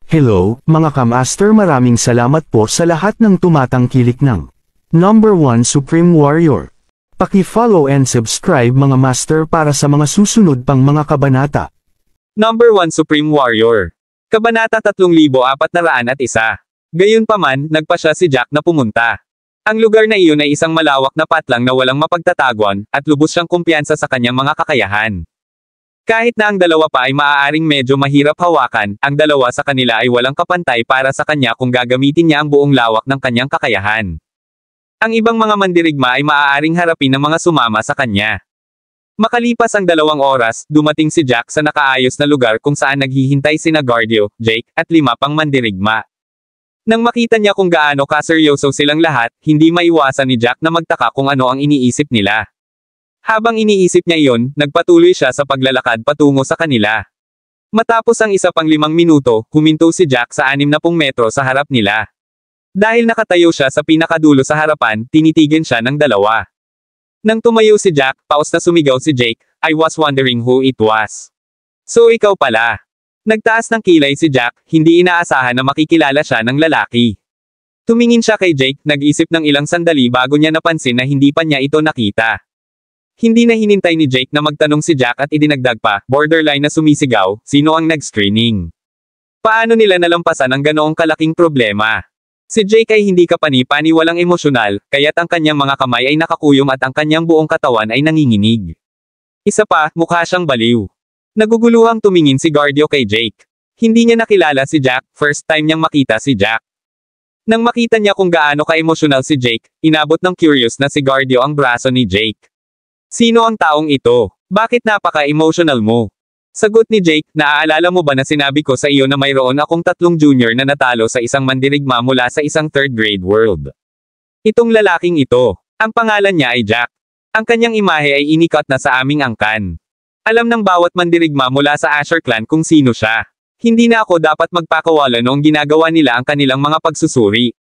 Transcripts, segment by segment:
Hello, mga kamaster, maraming salamat po sa lahat ng tumatangkilik ng Number 1 Supreme Warrior. Paki-follow and subscribe mga master para sa mga susunod pang mga kabanata. Number 1 Supreme Warrior. Kabanata 3401. Gayunpaman, nagpasya si Jack na pumunta. Ang lugar na iyon ay isang malawak na patlang na walang mapagtataguan, at lubos siyang kumpiyansa sa kanyang mga kakayahan. Kahit na ang dalawa pa ay maaaring medyo mahirap hawakan, ang dalawa sa kanila ay walang kapantay para sa kanya kung gagamitin niya ang buong lawak ng kanyang kakayahan. Ang ibang mga mandirigma ay maaaring harapin ng mga sumama sa kanya. Makalipas ang 2 oras, dumating si Jack sa nakaayos na lugar kung saan naghihintay sina Guardio, Jake, at 5 pang mandirigma. Nang makita niya kung gaano kaseryoso silang lahat, hindi maiwasan ni Jack na magtaka kung ano ang iniisip nila. Habang iniisip niya iyon, nagpatuloy siya sa paglalakad patungo sa kanila. Matapos ang 1 pang 5 minuto, huminto si Jack sa 60 metro sa harap nila. Dahil nakatayo siya sa pinakadulo sa harapan, tinitigan siya ng dalawa. Nang tumayo si Jack, paus na sumigaw si Jake, "I was wondering who it was." "So ikaw pala." Nagtaas ng kilay si Jack, hindi inaasahan na makikilala siya ng lalaki. Tumingin siya kay Jake, nag-isip ng ilang sandali bago niya napansin na hindi pa niya ito nakita. Hindi na hinintay ni Jake na magtanong si Jack at idinagdag pa, borderline na sumisigaw, sino ang nag-screening? Paano nila nalampasan ang ganoong kalaking problema? Si Jake ay hindi kapani-pani, walang emosyonal, kaya't ang kanyang mga kamay ay nakakuyom at ang kanyang buong katawan ay nanginginig. Isa pa, mukha siyang baliw. Naguguluhang tumingin si Guardio kay Jake. Hindi niya nakilala si Jack, first time niyang makita si Jack. Nang makita niya kung gaano ka-emosyonal si Jake, inabot ng curious na si Guardio ang braso ni Jake. "Sino ang taong ito? Bakit napaka-emotional mo?" Sagot ni Jake, "Naaalala mo ba na sinabi ko sa iyo na mayroon akong 3 junior na natalo sa isang mandirigma mula sa isang 3rd grade world? Itong lalaking ito, ang pangalan niya ay Jack. Ang kanyang imahe ay inikat na sa aming angkan. Alam ng bawat mandirigma mula sa Asher Clan kung sino siya. Hindi na ako dapat magpakawala noong ginagawa nila ang kanilang mga pagsusuri.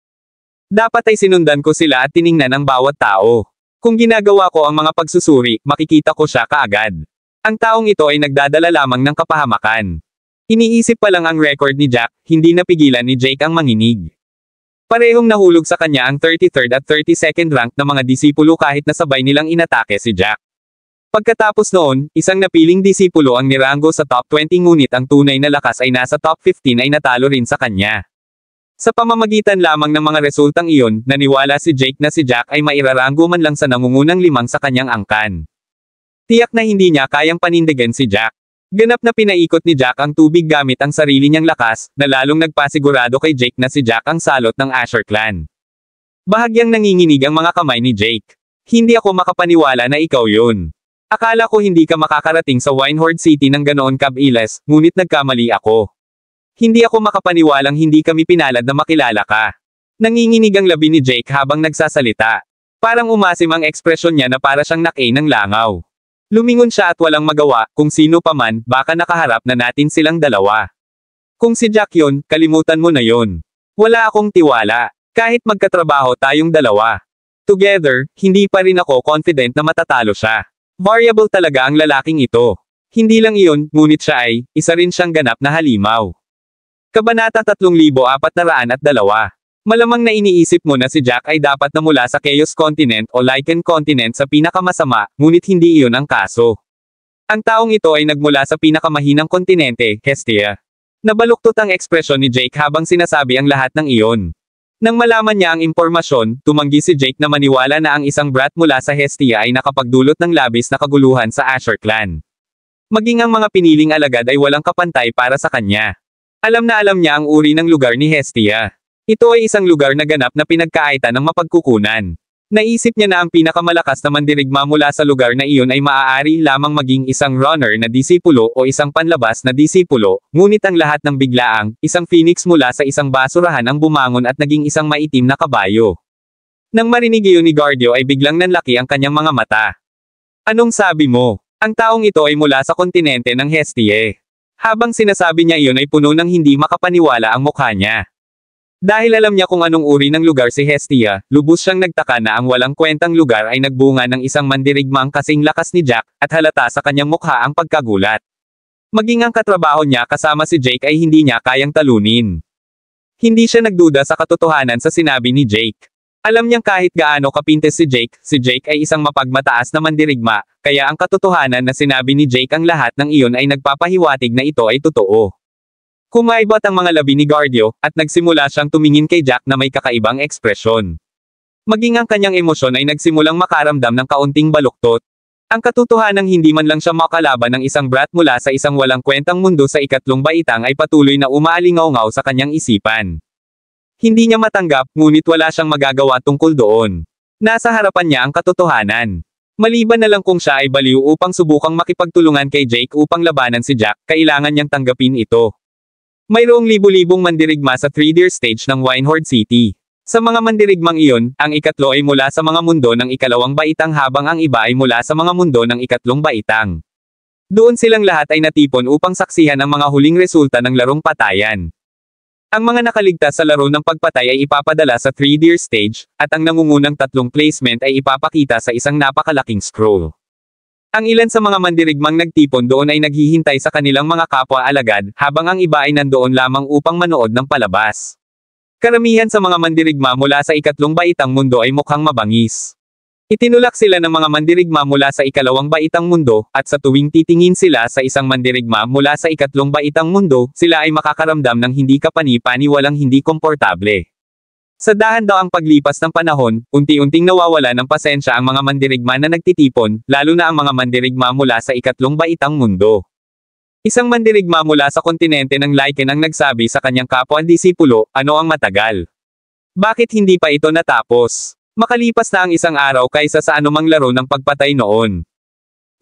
Dapat ay sinundan ko sila at tiningnan ang bawat tao. Kung ginagawa ko ang mga pagsusuri, makikita ko siya kaagad. Ang taong ito ay nagdadala lamang ng kapahamakan." Iniisip pa lang ang record ni Jack, hindi napigilan ni Jake ang manginig. Parehong nahulog sa kanya ang 33rd at 32nd rank na mga disipulo kahit nasabay nilang inatake si Jack. Pagkatapos noon, isang napiling disipulo ang nirango sa top 20 ngunit ang tunay na lakas ay nasa top 15 ay natalo rin sa kanya. Sa pamamagitan lamang ng mga resultang iyon, naniwala si Jake na si Jack ay mairarango man lang sa nangungunang 5 sa kanyang angkan. Tiyak na hindi niya kayang panindigan si Jack. Ganap na pinaikot ni Jack ang tubig gamit ang sarili niyang lakas, na lalong nagpasigurado kay Jake na si Jack ang salot ng Asher Clan. Bahagyang nanginginig ang mga kamay ni Jake. "Hindi ako makapaniwala na ikaw yun. Akala ko hindi ka makakarating sa Winehorde City ng ganoon kabilis, ngunit nagkamali ako. Hindi ako makapaniwalang hindi kami pinalad na makilala ka." Nanginginig ang labi ni Jake habang nagsasalita. Parang umasim ang ekspresyon niya na para siyang nakay ng langaw. Lumingon siya at walang magawa, kung sino pa man, baka nakaharap na natin silang dalawa. Kung si Jack yun, kalimutan mo na yun. Wala akong tiwala. Kahit magkatrabaho tayong dalawa. Together, hindi pa rin ako confident na matatalo siya. Variable talaga ang lalaking ito. Hindi lang iyon, ngunit siya ay, isa rin siyang ganap na halimaw. Kabanata 3402. Malamang na iniisip mo na si Jack ay dapat na mula sa Chaos Continent o Lycan Continent sa pinakamasama, ngunit hindi iyon ang kaso. Ang taong ito ay nagmula sa pinakamahinang kontinente, Hestia. Nabaluktot ang ekspresyon ni Jake habang sinasabi ang lahat ng iyon. Nang malaman niya ang impormasyon, tumanggi si Jake na maniwala na ang isang brat mula sa Hestia ay nakapagdulot ng labis na kaguluhan sa Asher Clan. Maging ang mga piniling alagad ay walang kapantay para sa kanya. Alam na alam niya ang uri ng lugar ni Hestia. Ito ay isang lugar na ganap na pinagkaitan ng mapagkukunan. Naisip niya na ang pinakamalakas na mandirigma mula sa lugar na iyon ay maaari lamang maging isang runner na disipulo o isang panlabas na disipulo, ngunit ang lahat ng biglaang, isang phoenix mula sa isang basurahan ang bumangon at naging isang maitim na kabayo. Nang marinig iyon ni Guardio ay biglang nanlaki ang kanyang mga mata. "Anong sabi mo? Ang taong ito ay mula sa kontinente ng Hestia." Habang sinasabi niya iyon ay puno ng hindi makapaniwala ang mukha niya. Dahil alam niya kung anong uri ng lugar si Hestia, lubos siyang nagtaka na ang walang kwentang lugar ay nagbunga ng isang mandirigmang kasing lakas ni Jack, at halata sa kanyang mukha ang pagkagulat. Maging ang katrabaho niya kasama si Jake ay hindi niya kayang talunin. Hindi siya nagduda sa katotohanan sa sinabi ni Jake. Alam niyang kahit gaano kapintes si Jake ay isang mapagmataas na mandirigma, kaya ang katotohanan na sinabi ni Jake ang lahat ng iyon ay nagpapahiwatig na ito ay totoo. Kumaibot ang mga labi ni Guardio, at nagsimula siyang tumingin kay Jack na may kakaibang ekspresyon. Maging ang kanyang emosyon ay nagsimulang makaramdam ng kaunting baluktot. Ang katotohanang hindi man lang siya makalaban ng isang brat mula sa isang walang kwentang mundo sa ikatlong baitang ay patuloy na umaalingaw-ngaw sa kanyang isipan. Hindi niya matanggap, ngunit wala siyang magagawa tungkol doon. Nasa harapan niya ang katotohanan. Maliban na lang kung siya ay baliw upang subukang makipagtulungan kay Jake upang labanan si Jack, kailangan niyang tanggapin ito. Mayroong libu-libong mandirigma sa 3-tier stage ng Winehorde City. Sa mga mandirigmang iyon, ang ikatlo ay mula sa mga mundo ng ikalawang baitang habang ang iba ay mula sa mga mundo ng ikatlong baitang. Doon silang lahat ay natipon upang saksihan ang mga huling resulta ng larong patayan. Ang mga nakaligtas sa laro ng pagpatay ay ipapadala sa 3-tier stage, at ang nangungunang tatlong placement ay ipapakita sa isang napakalaking scroll. Ang ilan sa mga mandirigmang nagtipon doon ay naghihintay sa kanilang mga kapwa-alagad, habang ang iba ay nandoon lamang upang manood ng palabas. Karamihan sa mga mandirigma mula sa ikatlong baitang mundo ay mukhang mabangis. Itinulak sila ng mga mandirigma mula sa ikalawang baitang mundo, at sa tuwing titingin sila sa isang mandirigma mula sa ikatlong baitang mundo, sila ay makakaramdam ng hindi kapani-paniwalang hindi komportable. Sa dahan-daang paglipas ng panahon, unti-unting nawawala ng pasensya ang mga mandirigma na nagtitipon, lalo na ang mga mandirigma mula sa ikatlong baitang mundo. Isang mandirigma mula sa kontinente ng Lycan ang nagsabi sa kanyang kapwa-disipulo, ano ang matagal? Bakit hindi pa ito natapos? Makalipas na ang isang araw kaysa sa anumang laro ng pagpatay noon.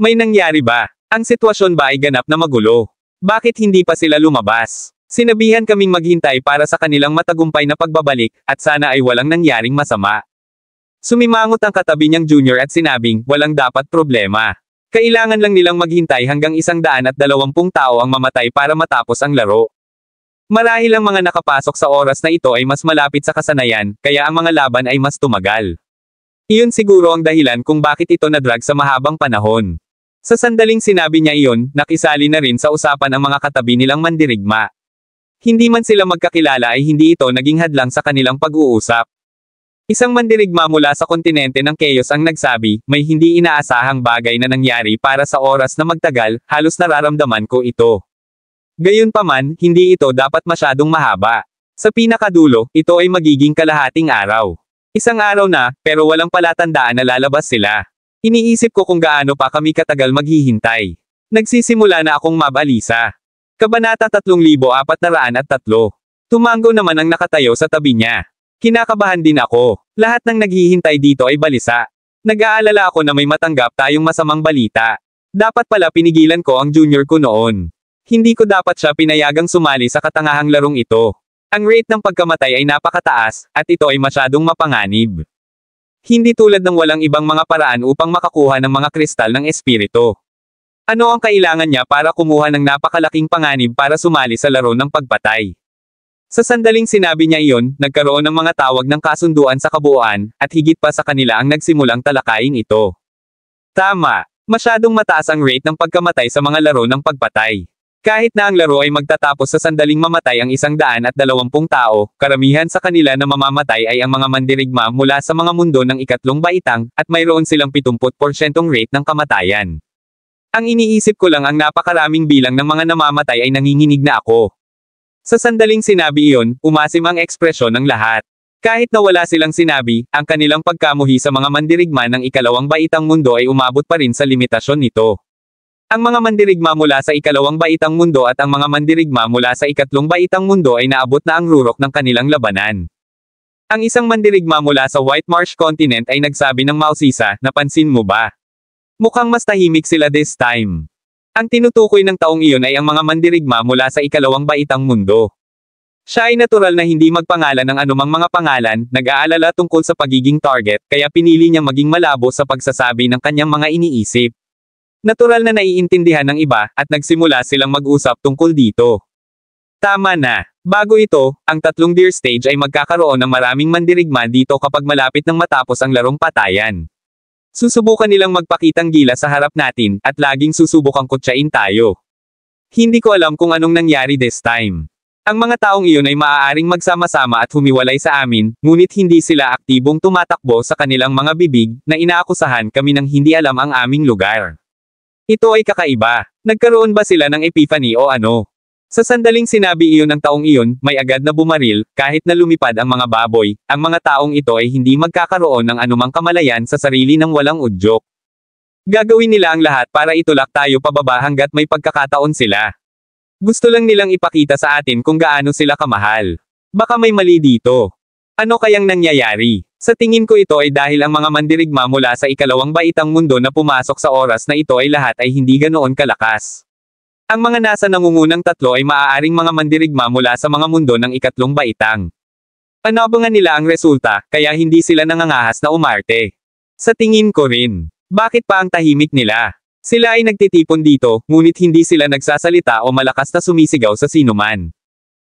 May nangyari ba? Ang sitwasyon ba ay ganap na magulo? Bakit hindi pa sila lumabas? Sinabihan kaming maghintay para sa kanilang matagumpay na pagbabalik, at sana ay walang nangyaring masama. Sumimangot ang katabi niyang junior at sinabing, walang dapat problema. Kailangan lang nilang maghintay hanggang 120 tao ang mamatay para matapos ang laro. Marahil ang mga nakapasok sa oras na ito ay mas malapit sa kasanayan, kaya ang mga laban ay mas tumagal. Iyon siguro ang dahilan kung bakit ito nadrag sa mahabang panahon. Sa sandaling sinabi niya iyon, nakisali na rin sa usapan ang mga katabi nilang mandirigma. Hindi man sila magkakilala ay hindi ito naging hadlang sa kanilang pag-uusap. Isang mandirigma mula sa kontinente ng Chaos ang nagsabi, may hindi inaasahang bagay na nangyari para sa oras na magtagal, halos nararamdaman ko ito. Gayunpaman, hindi ito dapat masyadong mahaba. Sa pinakadulo, ito ay magiging kalahating araw. Isang araw na, pero walang palatandaan na lalabas sila. Iniisip ko kung gaano pa kami katagal maghihintay. Nagsisimula na akong mabalisa. Kabanata 3403. Tumango naman ang nakatayo sa tabi niya. Kinakabahan din ako. Lahat ng naghihintay dito ay balisa. Nag-aalala ako na may matanggap tayong masamang balita. Dapat pala pinigilan ko ang junior ko noon. Hindi ko dapat siya pinayagang sumali sa katangahang larong ito. Ang rate ng pagkamatay ay napakataas, at ito ay masyadong mapanganib. Hindi tulad ng walang ibang mga paraan upang makakuha ng mga kristal ng espiritu. Ano ang kailangan niya para kumuha ng napakalaking panganib para sumali sa laro ng pagpatay? Sa sandaling sinabi niya iyon, nagkaroon ng mga tawag ng kasunduan sa kabuuan, at higit pa sa kanila ang nagsimulang talakayin ito. Tama, masyadong mataas ang rate ng pagkamatay sa mga laro ng pagpatay. Kahit na ang laro ay magtatapos sa sandaling mamatay ang 120 tao, karamihan sa kanila na mamamatay ay ang mga mandirigma mula sa mga mundo ng ikatlong baitang, at mayroon silang 70% rate ng kamatayan. Ang iniisip ko lang ang napakaraming bilang ng mga namamatay ay nanginginig na ako. Sa sandaling sinabi iyon, umasim ang ekspresyon ng lahat. Kahit na wala silang sinabi, ang kanilang pagkamuhi sa mga mandirigma ng ikalawang baitang mundo ay umabot pa rin sa limitasyon nito. Ang mga mandirigma mula sa ikalawang baitang mundo at ang mga mandirigma mula sa ikatlong baitang mundo ay naabot na ang rurok ng kanilang labanan. Ang isang mandirigma mula sa White Marsh Continent ay nagsabi ng mausisa, napansin mo ba? Mukhang mas tahimik sila this time. Ang tinutukoy ng taong iyon ay ang mga mandirigma mula sa ikalawang baitang mundo. Siya ay natural na hindi magpangalan ng anumang mga pangalan, nag-aalala tungkol sa pagiging target, kaya pinili niya maging malabo sa pagsasabi ng kanyang mga iniisip. Natural na naiintindihan ng iba, at nagsimula silang mag-usap tungkol dito. Tama na. Bago ito, ang 3-tier stage ay magkakaroon ng maraming mandirigma dito kapag malapit nang matapos ang larong patayan. Susubukan nilang magpakitang gila sa harap natin, at laging susubukang kutsain tayo. Hindi ko alam kung anong nangyari this time. Ang mga taong iyon ay maaaring magsama-sama at humiwalay sa amin, ngunit hindi sila aktibong tumatakbo sa kanilang mga bibig, na inaakusahan kami ng hindi alam ang aming lugar. Ito ay kakaiba. Nagkaroon ba sila ng epiphany o ano? Sa sandaling sinabi iyon ng taong iyon, may agad na bumaril, kahit na lumipad ang mga baboy, ang mga taong ito ay hindi magkakaroon ng anumang kamalayan sa sarili ng walang udyok. Gagawin nila ang lahat para itulak tayo pababa hanggat may pagkakataon sila. Gusto lang nilang ipakita sa atin kung gaano sila kamahal. Baka may mali dito. Ano kayang nangyayari? Sa tingin ko ito ay dahil ang mga mandirigma mula sa ikalawang baitang mundo na pumasok sa oras na ito ay lahat ay hindi ganoon kalakas. Ang mga nasa nangungunang tatlo ay maaaring mga mandirigma mula sa mga mundo ng ikatlong baitang. Panabangan nila ang resulta, kaya hindi sila nangangahas na umarte. Sa tingin ko rin. Bakit pa ang tahimik nila? Sila ay nagtitipon dito, ngunit hindi sila nagsasalita o malakas na sumisigaw sa sinuman.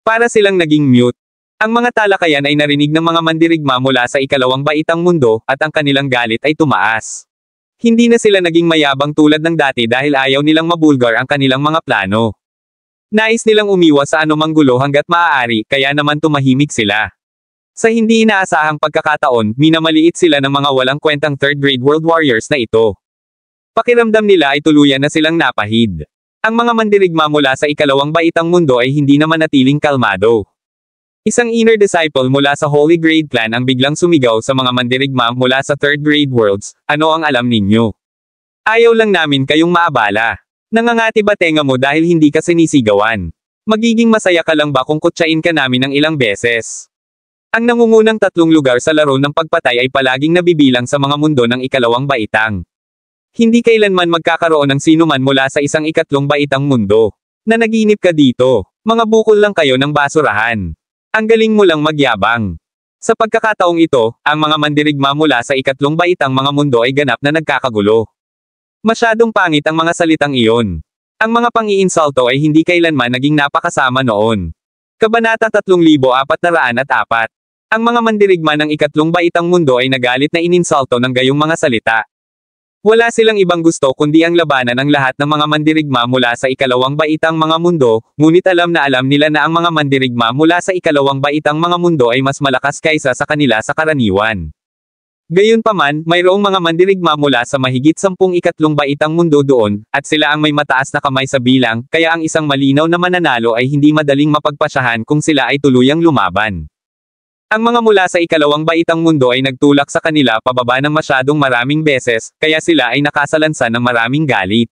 Para silang naging mute. Ang mga talakayan ay narinig ng mga mandirigma mula sa ikalawang baitang mundo, at ang kanilang galit ay tumaas. Hindi na sila naging mayabang tulad ng dati dahil ayaw nilang mabulgar ang kanilang mga plano. Nais nilang umiwas sa anumang gulo hanggat maaari, kaya naman tumahimik sila. Sa hindi inaasahang pagkakataon, minamaliit sila ng mga walang kwentang third-grade world warriors na ito. Pakiramdam nila ay tuluyan na silang napahid. Ang mga mandirigma mula sa ikalawang baitang mundo ay hindi naman natiling kalmado. Isang inner disciple mula sa Holy Grade Clan ang biglang sumigaw sa mga mandirigma mula sa third grade worlds, ano ang alam ninyo? Ayaw lang namin kayong maabala. Nangangati ba tenga mo dahil hindi ka sinisigawan? Magiging masaya ka lang ba kung kutsain ka namin ng ilang beses? Ang nangungunang tatlong lugar sa laro ng pagpatay ay palaging nabibilang sa mga mundo ng ikalawang baitang. Hindi kailanman magkakaroon ng sinuman mula sa isang ikatlong baitang mundo. Nanaginip ka dito. Mga bukol lang kayo ng basurahan. Ang galing mo lang magyabang. Sa pagkakataong ito, ang mga mandirigma mula sa ikatlong baitang mga mundo ay ganap na nagkakagulo. Masyadong pangit ang mga salitang iyon. Ang mga pang-iinsulto ay hindi kailanman naging napakasama noon. Kabanata 3404. Ang mga mandirigma ng ikatlong baitang mundo ay nagalit na ininsulto ng gayong mga salita. Wala silang ibang gusto kundi ang labanan ng lahat ng mga mandirigma mula sa ikalawang baitang mga mundo, ngunit alam nila na ang mga mandirigma mula sa ikalawang baitang mga mundo ay mas malakas kaysa sa kanila sa karaniwan. Gayunpaman, mayroong mga mandirigma mula sa mahigit 10 ikatlong baitang mundo doon, at sila ang may mataas na kamay sa bilang, kaya ang isang malinaw na mananalo ay hindi madaling mapagpasyahan kung sila ay tuluyang lumaban. Ang mga mula sa ikalawang baitang mundo ay nagtulak sa kanila pababa ng masyadong maraming beses, kaya sila ay nakasalansan ng maraming galit.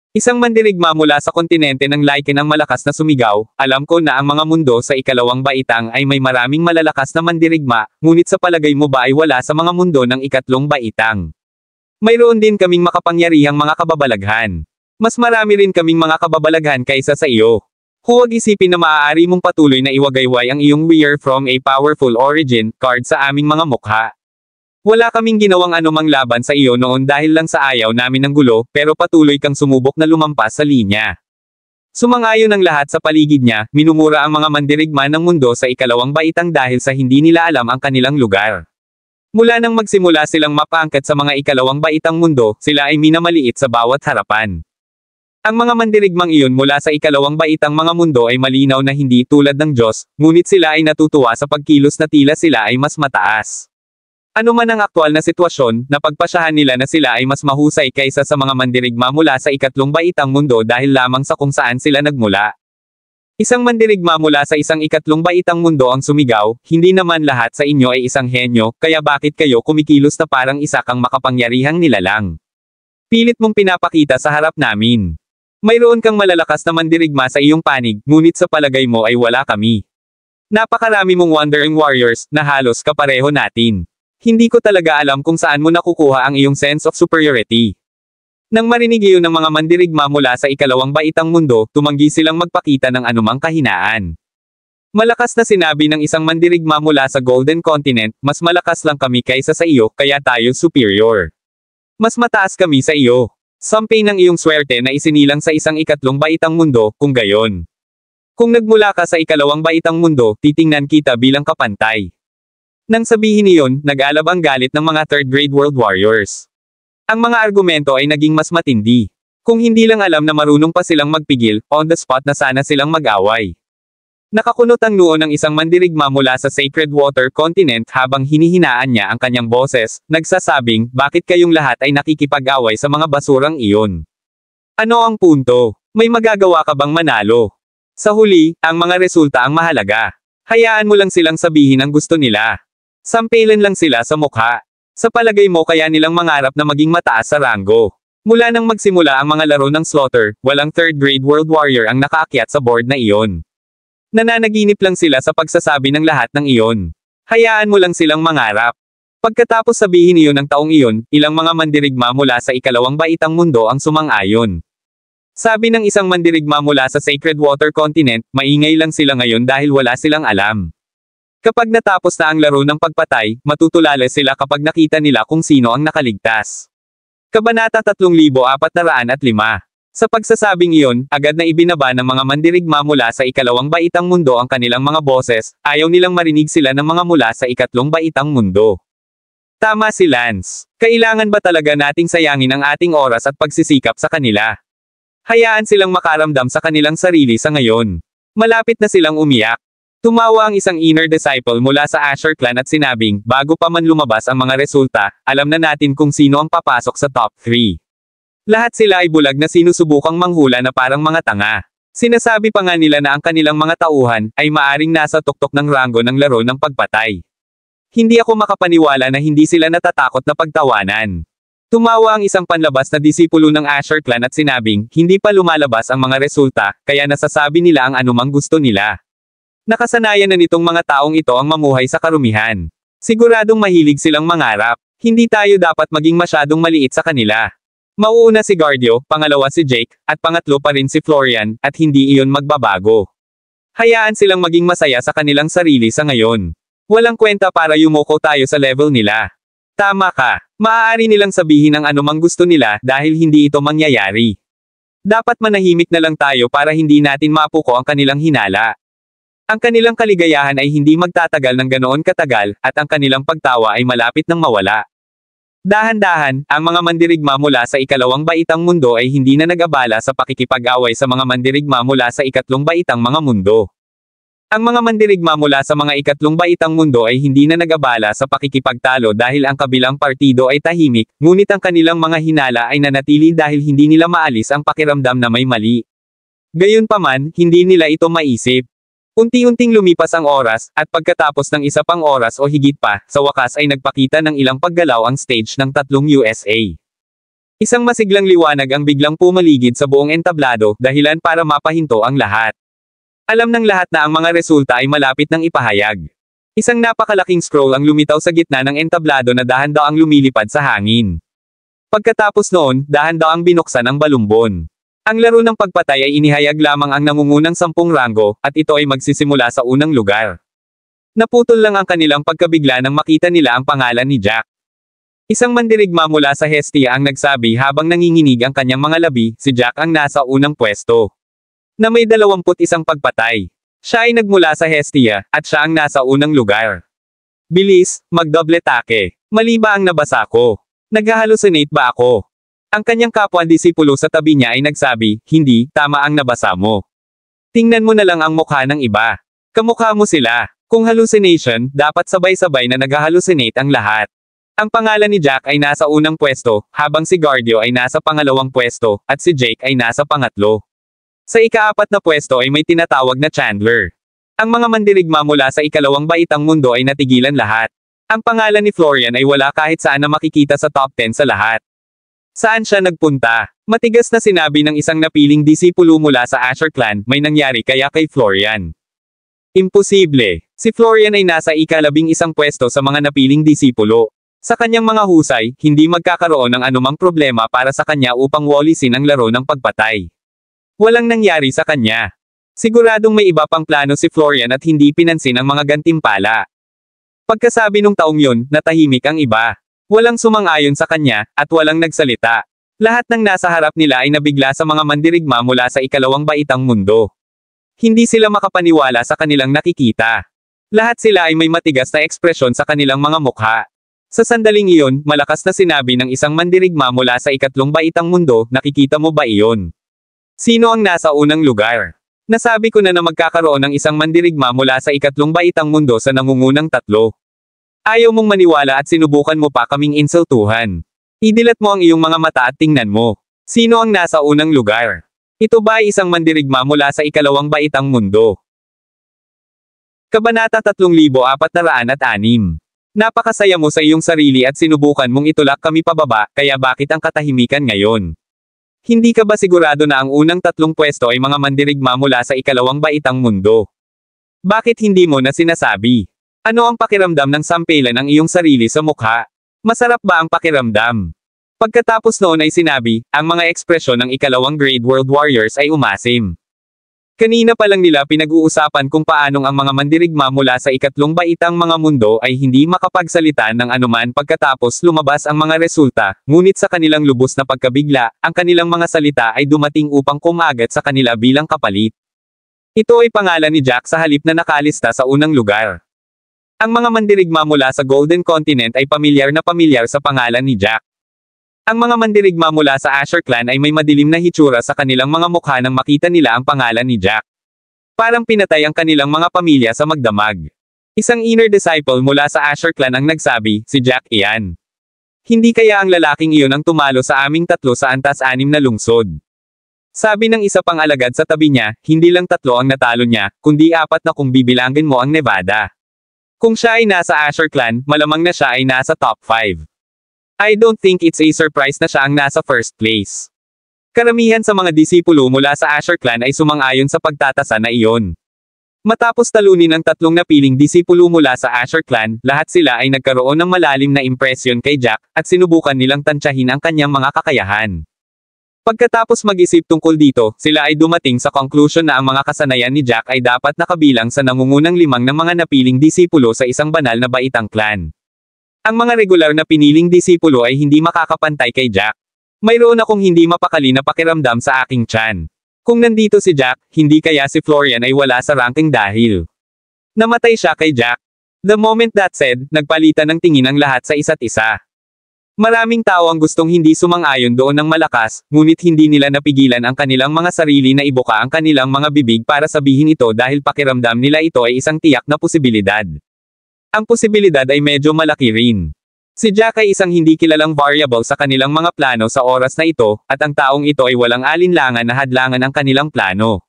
Isang mandirigma mula sa kontinente ng Lycan ang malakas na sumigaw, alam ko na ang mga mundo sa ikalawang baitang ay may maraming malalakas na mandirigma, ngunit sa palagay mo ba ay wala sa mga mundo ng ikatlong baitang? Mayroon din kaming makapangyarihang mga kababalaghan. Mas marami rin kaming mga kababalaghan kaysa sa iyo. Huwag isipin na maaari mong patuloy na iwagayway ang iyong "We are from a powerful origin" card sa aming mga mukha. Wala kaming ginawang anumang laban sa iyo noon dahil lang sa ayaw namin ng gulo, pero patuloy kang sumubok na lumampas sa linya. Sumangayon ang lahat sa paligid niya, minumura ang mga mandirigma ng mundo sa ikalawang baitang dahil sa hindi nila alam ang kanilang lugar. Mula nang magsimula silang mapangkat sa mga ikalawang baitang mundo, sila ay minamaliit sa bawat harapan. Ang mga mandirigmang iyon mula sa ikalawang baitang mga mundo ay malinaw na hindi tulad ng Diyos, ngunit sila ay natutuwa sa pagkilos na tila sila ay mas mataas. Ano man ang aktwal na sitwasyon, napagpasyahan nila na sila ay mas mahusay kaysa sa mga mandirigma mula sa ikatlong baitang mundo dahil lamang sa kung saan sila nagmula. Isang mandirigma mula sa isang ikatlong baitang mundo ang sumigaw, hindi naman lahat sa inyo ay isang henyo, kaya bakit kayo kumikilos na parang isa kang makapangyarihang nilalang? Pilit mong pinapakita sa harap namin. Mayroon kang malalakas na mandirigma sa iyong panig, ngunit sa palagay mo ay wala kami. Napakarami mong wandering warriors, na halos kapareho natin. Hindi ko talaga alam kung saan mo nakukuha ang iyong sense of superiority. Nang marinig iyon ng mga mandirigma mula sa ikalawang baitang mundo, tumanggi silang magpakita ng anumang kahinaan. Malakas na sinabi ng isang mandirigma mula sa Golden Continent, mas malakas lang kami kaysa sa iyo, kaya tayo superior. Mas mataas kami sa iyo. Sampay ng iyong swerte na isinilang sa isang ikatlong baitang mundo, kung gayon. Kung nagmula ka sa ikalawang baitang mundo, titingnan kita bilang kapantay. Nang sabihin niyon, nag-alab ang galit ng mga third-grade world warriors. Ang mga argumento ay naging mas matindi. Kung hindi lang alam na marunong pa silang magpigil, on the spot na sana silang mag-away. Nakakunot ang noo ng isang mandirigma mula sa Sacred Water Continent habang hinihinaan niya ang kanyang boses, nagsasabing, bakit kayong lahat ay nakikipag-away sa mga basurang iyon? Ano ang punto? May magagawa ka bang manalo? Sa huli, ang mga resulta ang mahalaga. Hayaan mo lang silang sabihin ang gusto nila. Sampilan lang sila sa mukha. Sa palagay mo kaya nilang mangarap na maging mataas sa ranggo. Mula nang magsimula ang mga laro ng Slaughter, walang third grade World Warrior ang nakaakyat sa board na iyon. Nananaginip lang sila sa pagsasabi ng lahat ng iyon. Hayaan mo lang silang mangarap. Pagkatapos sabihin iyon ng taong iyon, ilang mga mandirigma mula sa ikalawang baitang mundo ang sumang-ayon. Sabi ng isang mandirigma mula sa Sacred Water Continent, maingay lang sila ngayon dahil wala silang alam. Kapag natapos na ang laro ng pagpatay, matutulala sila kapag nakita nila kung sino ang nakaligtas. Kabanata 3405. Sa pagsasabing iyon, agad na ibinaba ng mga mandirigma mula sa ikalawang baitang mundo ang kanilang mga boses, ayaw nilang marinig sila ng mga mula sa ikatlong baitang mundo. Tama si Lance. Kailangan ba talaga nating sayangin ang ating oras at pagsisikap sa kanila? Hayaan silang makaramdam sa kanilang sarili sa ngayon. Malapit na silang umiyak. Tumawa ang isang inner disciple mula sa Asher clan at sinabing, bago pa man lumabas ang mga resulta, alam na natin kung sino ang papasok sa top 3. Lahat sila ay bulag na sinusubukang manghula na parang mga tanga. Sinasabi pa nga nila na ang kanilang mga tauhan ay maaring nasa tuktok ng ranggo ng laro ng pagpatay. Hindi ako makapaniwala na hindi sila natatakot na pagtawanan. Tumawa ang isang panlabas na disipulo ng Asher clan at sinabing, hindi pa lumalabas ang mga resulta, kaya nasasabi nila ang anumang gusto nila. Nakasanayan na nitong mga taong ito ang mamuhay sa karumihan. Siguradong mahilig silang mangarap. Hindi tayo dapat maging masyadong maliit sa kanila. Mauuna si Guardio, pangalawa si Jake, at pangatlo pa rin si Florian, at hindi iyon magbabago. Hayaan silang maging masaya sa kanilang sarili sa ngayon. Walang kwenta para yumoko tayo sa level nila. Tama ka. Maaari nilang sabihin ang anumang gusto nila dahil hindi ito mangyayari. Dapat manahimik na lang tayo para hindi natin mapuko ang kanilang hinala. Ang kanilang kaligayahan ay hindi magtatagal ng ganoon katagal, at ang kanilang pagtawa ay malapit nang mawala. Dahan-dahan, ang mga mandirigma mula sa ikalawang baitang mundo ay hindi na nag-abala sa pakikipag-away sa mga mandirigma mula sa ikatlong baitang mga mundo. Ang mga mandirigma mula sa mga ikatlong baitang mundo ay hindi na nag-abala sa pakikipagtalo dahil ang kabilang partido ay tahimik, ngunit ang kanilang mga hinala ay nanatili dahil hindi nila maalis ang pakiramdam na may mali. Gayunpaman, hindi nila ito maisip. Unti-unting lumipas ang oras, at pagkatapos ng isa pang oras o higit pa, sa wakas ay nagpakita ng ilang paggalaw ang stage ng tatlong USA. Isang masiglang liwanag ang biglang pumaligid sa buong entablado, dahilan para mapahinto ang lahat. Alam ng lahat na ang mga resulta ay malapit ng ipahayag. Isang napakalaking scroll ang lumitaw sa gitna ng entablado na dahan-daang lumilipad sa hangin. Pagkatapos noon, dahan-daang binuksan ang balumbon. Ang laro ng pagpatay ay inihayag lamang ang nangungunang 10 ranggo, at ito ay magsisimula sa unang lugar. Naputol lang ang kanilang pagkabigla nang makita nila ang pangalan ni Jack. Isang mandirigma mula sa Hestia ang nagsabi habang nanginginig ang kanyang mga labi, si Jack ang nasa unang pwesto. Na may 21 pagpatay. Siya ay nagmula sa Hestia, at siya ang nasa unang lugar. Bilis, magdoble take. Mali ba ang nabasa ko? Nag-hallucinate ba ako? Ang kanyang kapwa-disipulo sa tabi niya ay nagsabi, hindi, tama ang nabasa mo. Tingnan mo na lang ang mukha ng iba. Kamukha mo sila. Kung hallucination, dapat sabay-sabay na nag-hallucinate ang lahat. Ang pangalan ni Jack ay nasa unang pwesto, habang si Guardio ay nasa pangalawang pwesto, at si Jake ay nasa pangatlo. Sa ika-4 na pwesto ay may tinatawag na Chandler. Ang mga mandirigma mula sa ikalawang baitang mundo ay natigilan lahat. Ang pangalan ni Florian ay wala kahit saan na makikita sa top 10 sa lahat. Saan siya nagpunta? Matigas na sinabi ng isang napiling disipulo mula sa Asher clan, may nangyari kaya kay Florian. Imposible. Si Florian ay nasa ika-11 pwesto sa mga napiling disipulo. Sa kanyang mga husay, hindi magkakaroon ng anumang problema para sa kanya upang walisin ang laro ng pagpatay. Walang nangyari sa kanya. Siguradong may iba pang plano si Florian at hindi pinansin ang mga gantimpala. Pagkasabi nung taong yun, natahimik ang iba. Walang sumang-ayon sa kanya, at walang nagsalita. Lahat ng nasa harap nila ay nabigla sa mga mandirigma mula sa ikalawang baitang mundo. Hindi sila makapaniwala sa kanilang nakikita. Lahat sila ay may matigas na ekspresyon sa kanilang mga mukha. Sa sandaling iyon, malakas na sinabi ng isang mandirigma mula sa ikatlong baitang mundo, nakikita mo ba iyon? Sino ang nasa unang lugar? Nasabi ko na magkakaroon ng isang mandirigma mula sa ikatlong baitang mundo sa nangungunang tatlo. Ayaw mong maniwala at sinubukan mo pa kaming insultuhan. Idilat mo ang iyong mga mata at tingnan mo. Sino ang nasa unang lugar? Ito ba ay isang mandirigma mula sa ikalawang baitang mundo? Kabanata 3406. Napakasaya mo sa iyong sarili at sinubukan mong itulak kami pababa, kaya bakit ang katahimikan ngayon? Hindi ka ba sigurado na ang unang tatlong pwesto ay mga mandirigma mula sa ikalawang baitang mundo? Bakit hindi mo na sinasabi? Ano ang pakiramdam ng sampelan ng iyong sarili sa mukha? Masarap ba ang pakiramdam? Pagkatapos noon ay sinabi, ang mga ekspresyon ng ikalawang grade World Warriors ay umasim. Kanina pa lang nila pinag-uusapan kung paanong ang mga mandirigma mula sa ikatlong baitang mga mundo ay hindi makapagsalita ng anuman pagkatapos lumabas ang mga resulta, ngunit sa kanilang lubos na pagkabigla, ang kanilang mga salita ay dumating upang kumagat sa kanila bilang kapalit. Ito ay pangalan ni Jack sa halip na nakalista sa unang lugar. Ang mga mandirigma mula sa Golden Continent ay pamilyar sa pangalan ni Jack. Ang mga mandirigma mula sa Asher Clan ay may madilim na hitsura sa kanilang mga mukha nang makita nila ang pangalan ni Jack. Parang pinatay ang kanilang mga pamilya sa magdamag. Isang inner disciple mula sa Asher Clan ang nagsabi, si Jack iyan. Hindi kaya ang lalaking iyon ang tumalo sa aming tatlo sa antas-anim na lungsod? Sabi ng isa pang alagad sa tabi niya, hindi lang tatlo ang natalo niya, kundi 4 na kung bibilangin mo ang Nevada. Kung siya ay nasa Asher Clan, malamang na siya ay nasa top 5. I don't think it's a surprise na siya ang nasa first place. Karamihan sa mga disipulo mula sa Asher Clan ay sumang-ayon sa pagtatasa na iyon. Matapos talunin ang tatlong napiling disipulo mula sa Asher Clan, lahat sila ay nagkaroon ng malalim na impresyon kay Jack, at sinubukan nilang tansyahin ang kanyang mga kakayahan. Pagkatapos mag-isip tungkol dito, sila ay dumating sa conclusion na ang mga kasanayan ni Jack ay dapat nakabilang sa nangungunang 5 ng mga napiling disipulo sa isang banal na baitang clan. Ang mga regular na piniling disipulo ay hindi makakapantay kay Jack. Mayroon akong hindi mapakali na pakiramdam sa aking tiyan. Kung nandito si Jack, hindi kaya si Florian ay wala sa ranking dahil namatay siya kay Jack. The moment that said, nagpalitan ng tingin ang lahat sa isa't isa. Maraming tao ang gustong hindi sumang-ayon doon ng malakas, ngunit hindi nila napigilan ang kanilang mga sarili na ibuka ang kanilang mga bibig para sabihin ito dahil pakiramdam nila ito ay isang tiyak na posibilidad. Ang posibilidad ay medyo malaki rin. Si Jack ay isang hindi kilalang variable sa kanilang mga plano sa oras na ito, at ang taong ito ay walang alinlangan na hadlangan ang kanilang plano.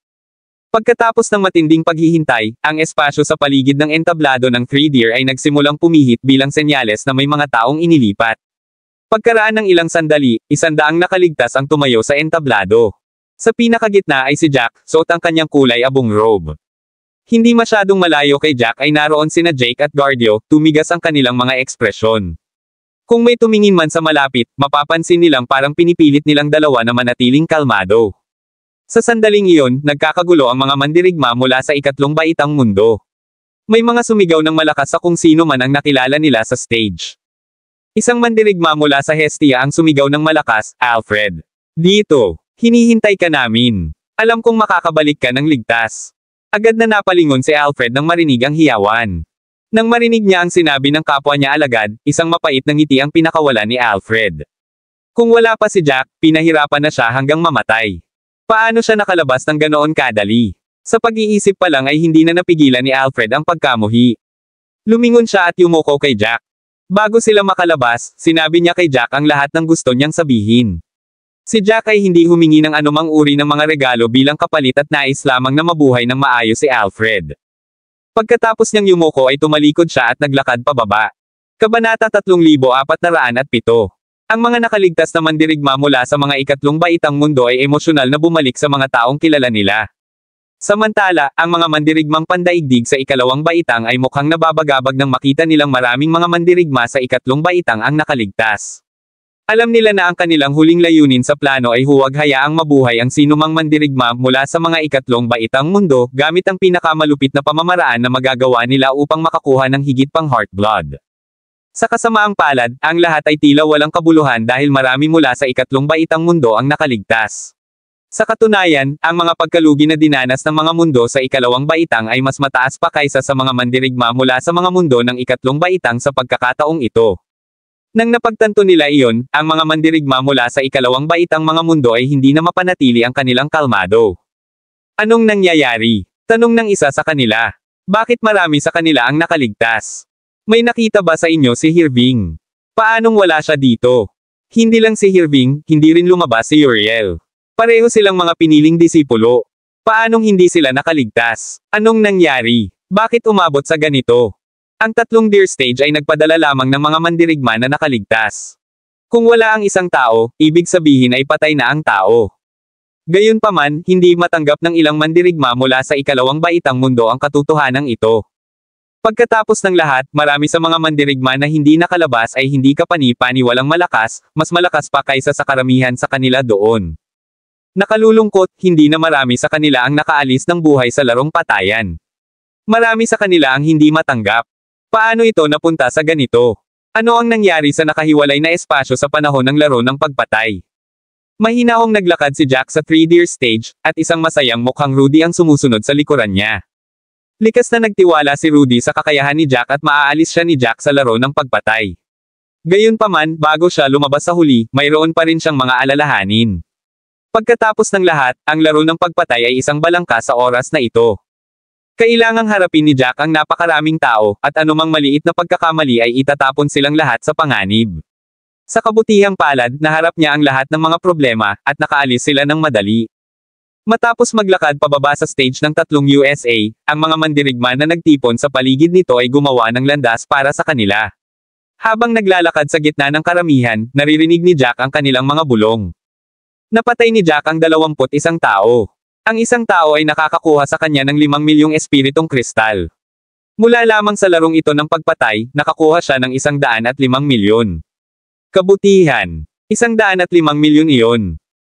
Pagkatapos ng matinding paghihintay, ang espasyo sa paligid ng entablado ng Three Deer ay nagsimulang pumihit bilang senyales na may mga taong inilipat. Pagkaraan ng ilang sandali, 100 nakaligtas ang tumayo sa entablado. Sa pinakagitna ay si Jack, suot ang kanyang kulay abong robe. Hindi masyadong malayo kay Jack ay naroon sina Jake at Guardio, tumigas ang kanilang mga ekspresyon. Kung may tumingin man sa malapit, mapapansin nilang parang pinipilit nilang dalawa na manatiling kalmado. Sa sandaling iyon, nagkakagulo ang mga mandirigma mula sa ikatlong baitang mundo. May mga sumigaw ng malakas sa kung sino man ang nakilala nila sa stage. Isang mandirigma mula sa Hestia ang sumigaw ng malakas, Alfred. Dito, hinihintay ka namin. Alam kong makakabalik ka ng ligtas. Agad na napalingon si Alfred nang marinig ang hiyawan. Nang marinig niya ang sinabi ng kapwa niya alagad, isang mapait na ngiti ang pinakawalan ni Alfred. Kung wala pa si Jack, pinahirapan na siya hanggang mamatay. Paano siya nakalabas ng ganoon kadali? Sa pag-iisip pa lang ay hindi na napigilan ni Alfred ang pagkamuhi. Lumingon siya at yumuko kay Jack. Bago sila makalabas, sinabi niya kay Jack ang lahat ng gusto niyang sabihin. Si Jack ay hindi humingi ng anumang uri ng mga regalo bilang kapalit at nais lamang na mabuhay ng maayos si Alfred. Pagkatapos niyang yumuko ay tumalikod siya at naglakad pababa. Kabanata 3407. Ang mga nakaligtas na mandirigma mula sa mga ikatlong baitang mundo ay emosyonal na bumalik sa mga taong kilala nila. Samantala, ang mga mandirigmang pandaigdig sa ikalawang baitang ay mukhang nababagabag nang makita nilang maraming mga mandirigma sa ikatlong baitang ang nakaligtas. Alam nila na ang kanilang huling layunin sa plano ay huwag hayaang mabuhay ang sinumang mandirigma mula sa mga ikatlong baitang mundo, gamit ang pinakamalupit na pamamaraan na magagawa nila upang makakuha ng higit pang heartblood. Sa kasamaang palad, ang lahat ay tila walang kabuluhan dahil marami mula sa ikatlong baitang mundo ang nakaligtas. Sa katunayan, ang mga pagkalugi na dinanas ng mga mundo sa ikalawang baitang ay mas mataas pa kaysa sa mga mandirigma mula sa mga mundo ng ikatlong baitang sa pagkakataong ito. Nang napagtanto nila iyon, ang mga mandirigma mula sa ikalawang baitang mga mundo ay hindi na mapanatili ang kanilang kalmado. Anong nangyayari? Tanong ng isa sa kanila. Bakit marami sa kanila ang nakaligtas? May nakita ba sa inyo si Hirving? Paanong wala siya dito? Hindi lang si Hirving, hindi rin lumabas si Uriel. Pareho silang mga piniling disipulo. Paanong hindi sila nakaligtas? Anong nangyari? Bakit umabot sa ganito? Ang tatlong deer stage ay nagpadala lamang ng mga mandirigma na nakaligtas. Kung wala ang isang tao, ibig sabihin ay patay na ang tao. Gayunpaman, hindi matanggap ng ilang mandirigma mula sa ikalawang baitang mundo ang katotohanan ito. Pagkatapos ng lahat, marami sa mga mandirigma na hindi nakalabas ay hindi kapani-paniwalang malakas, mas malakas pa kaysa sa karamihan sa kanila doon. Nakalulungkot, hindi na marami sa kanila ang nakaalis ng buhay sa larong patayan. Marami sa kanila ang hindi matanggap. Paano ito napunta sa ganito? Ano ang nangyari sa nakahiwalay na espasyo sa panahon ng laro ng pagpatay? Mahinahong naglakad si Jack sa 3-deer stage, at isang masayang mukhang Rudy ang sumusunod sa likuran niya. Likas na nagtiwala si Rudy sa kakayahan ni Jack at maaalis siya ni Jack sa laro ng pagpatay. Gayunpaman, bago siya lumabas sa huli, mayroon pa rin siyang mga alalahanin. Pagkatapos ng lahat, ang laro ng pagpatay ay isang balangka sa oras na ito. Kailangang harapin ni Jack ang napakaraming tao, at anumang maliit na pagkakamali ay itatapon silang lahat sa panganib. Sa kabutihang palad, naharap niya ang lahat ng mga problema, at nakaalis sila ng madali. Matapos maglakad pababa sa stage ng 3 USA, ang mga mandirigma na nagtipon sa paligid nito ay gumawa ng landas para sa kanila. Habang naglalakad sa gitna ng karamihan, naririnig ni Jack ang kanilang mga bulong. Napatay ni Jack ang 21 tao. Ang isang tao ay nakakakuha sa kanya ng 5 milyong espiritong kristal. Mula lamang sa larong ito ng pagpatay, nakakuha siya ng 105 milyon. Kabutihan. 105 milyon iyon.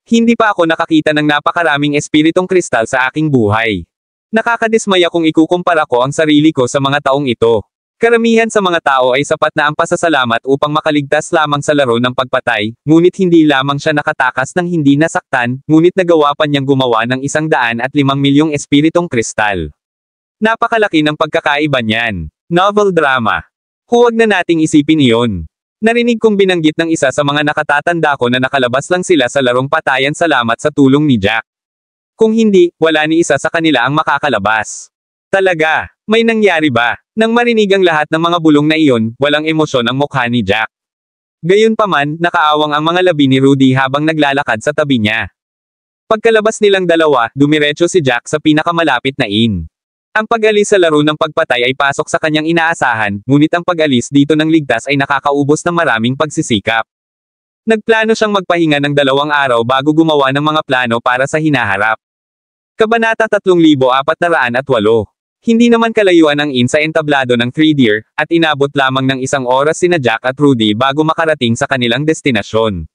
Hindi pa ako nakakita ng napakaraming espiritong kristal sa aking buhay. Nakakadismaya kung ikukumpara ko ang sarili ko sa mga taong ito. Karamihan sa mga tao ay sapat na ang pasasalamat upang makaligtas lamang sa laro ng pagpatay, ngunit hindi lamang siya nakatakas ng hindi nasaktan, ngunit nagawa pa niyang gumawa ng 105 milyong espiritong kristal. Napakalaki ng pagkakaiba niyan. Novel drama. Huwag na nating isipin iyon. Narinig kong binanggit ng isa sa mga nakatatanda ko na nakalabas lang sila sa larong patayan salamat sa tulong ni Jack. Kung hindi, wala ni isa sa kanila ang makakalabas. Talaga, may nangyari ba? Nang marinig ang lahat ng mga bulong na iyon, walang emosyon ang mukha ni Jack. Gayunpaman, nakaawang ang mga labi ni Rudy habang naglalakad sa tabi niya. Pagkalabas nilang dalawa, dumiretso si Jack sa pinakamalapit na inn. Ang pag-alis sa laro ng pagpatay ay pasok sa kanyang inaasahan, ngunit ang pag-alis dito ng ligtas ay nakakaubos ng maraming pagsisikap. Nagplano siyang magpahinga ng 2 araw bago gumawa ng mga plano para sa hinaharap. Kabanata 3408. Hindi naman kalayuan ang inn sa entablado ng 3-deer, at inabot lamang ng 1 oras sina Jack at Rudy bago makarating sa kanilang destinasyon.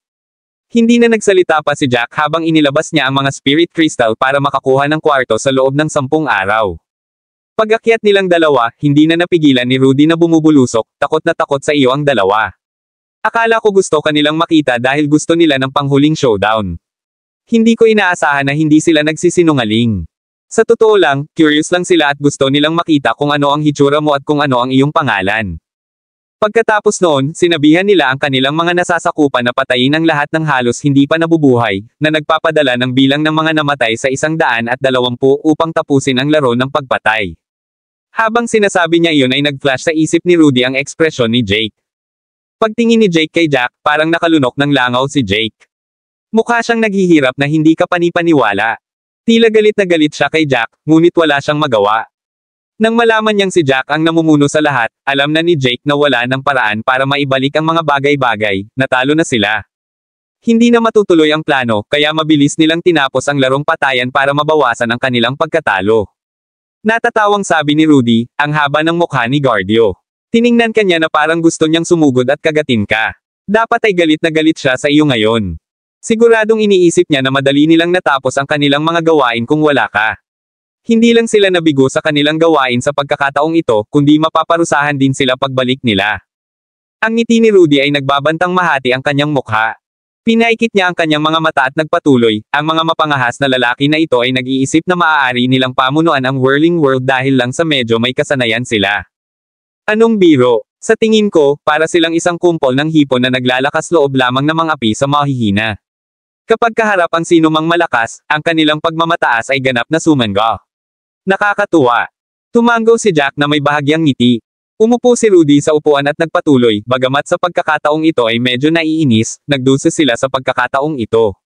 Hindi na nagsalita pa si Jack habang inilabas niya ang mga spirit crystal para makakuha ng kwarto sa loob ng 10 araw. Pag-akyat nilang dalawa, hindi na napigilan ni Rudy na bumubulusok, takot na takot sa iyo ang dalawa. Akala ko gusto kanilang makita dahil gusto nila ng panghuling showdown. Hindi ko inaasahan na hindi sila nagsisinungaling. Sa totoo lang, curious lang sila at gusto nilang makita kung ano ang hitsura mo at kung ano ang iyong pangalan. Pagkatapos noon, sinabihan nila ang kanilang mga nasasakupan na patayin ang lahat ng halos hindi pa nabubuhay, na nagpapadala ng bilang ng mga namatay sa 120 upang tapusin ang laro ng pagpatay. Habang sinasabi niya iyon ay nag-flash sa isip ni Rudy ang ekspresyon ni Jake. Pagtingin ni Jake kay Jack, parang nakalunok ng langaw si Jake. Mukha siyang naghihirap na hindi kapani-paniwala. Tila galit na galit siya kay Jack, ngunit wala siyang magawa. Nang malaman niyang si Jack ang namumuno sa lahat, alam na ni Jake na wala ng paraan para maibalik ang mga bagay-bagay, natalo na sila. Hindi na matutuloy ang plano, kaya mabilis nilang tinapos ang larong patayan para mabawasan ang kanilang pagkatalo. Natatawang sabi ni Rudy, ang haba ng mukha ni Guardio. Tiningnan kanya na parang gusto niyang sumugod at kagatin ka. Dapat ay galit na galit siya sa iyo ngayon. Siguradong iniisip niya na madali nilang natapos ang kanilang mga gawain kung wala ka. Hindi lang sila nabigo sa kanilang gawain sa pagkakataong ito, kundi mapaparusahan din sila pagbalik nila. Ang ngiti ni Rudy ay nagbabantang mahati ang kanyang mukha. Pinaikit niya ang kanyang mga mata at nagpatuloy, ang mga mapangahas na lalaki na ito ay nag-iisip na maaari nilang pamunuan ang whirling world dahil lang sa medyo may kasanayan sila. Anong biro? Sa tingin ko, para silang isang kumpol ng hipon na naglalakas loob lamang ng mga api sa mahihina. Kapag kaharap ang sino mang malakas, ang kanilang pagmamataas ay ganap na sumangga. Nakakatuwa. Tumango si Jack na may bahagyang ngiti. Umupo si Rudy sa upuan at nagpatuloy, bagamat sa pagkakataong ito ay medyo naiinis, nagdusa sila sa pagkakataong ito.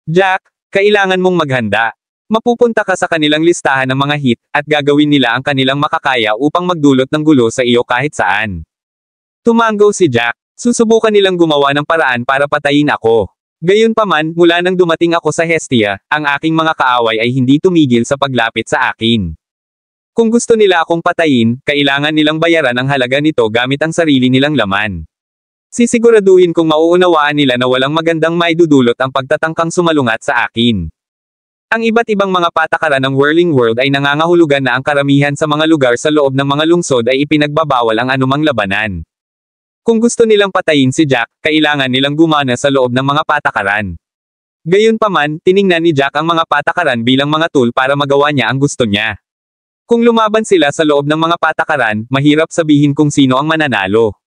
Jack, kailangan mong maghanda. Mapupunta ka sa kanilang listahan ng mga hit, at gagawin nila ang kanilang makakaya upang magdulot ng gulo sa iyo kahit saan. Tumango si Jack. Susubukan nilang gumawa ng paraan para patayin ako. Gayunpaman, mula nang dumating ako sa Hestia, ang aking mga kaaway ay hindi tumigil sa paglapit sa akin. Kung gusto nila akong patayin, kailangan nilang bayaran ang halaga nito gamit ang sarili nilang laman. Sisiguraduhin kong mauunawaan nila na walang magandang maidudulot ang pagtatangkang sumalungat sa akin. Ang iba't ibang mga patakaran ng Whirling World ay nangangahulugan na ang karamihan sa mga lugar sa loob ng mga lungsod ay ipinagbabawal ang anumang labanan. Kung gusto nilang patayin si Jack, kailangan nilang gumana sa loob ng mga patakaran. Gayunpaman, tiningnan ni Jack ang mga patakaran bilang mga tool para magawa niya ang gusto niya. Kung lumaban sila sa loob ng mga patakaran, mahirap sabihin kung sino ang mananalo.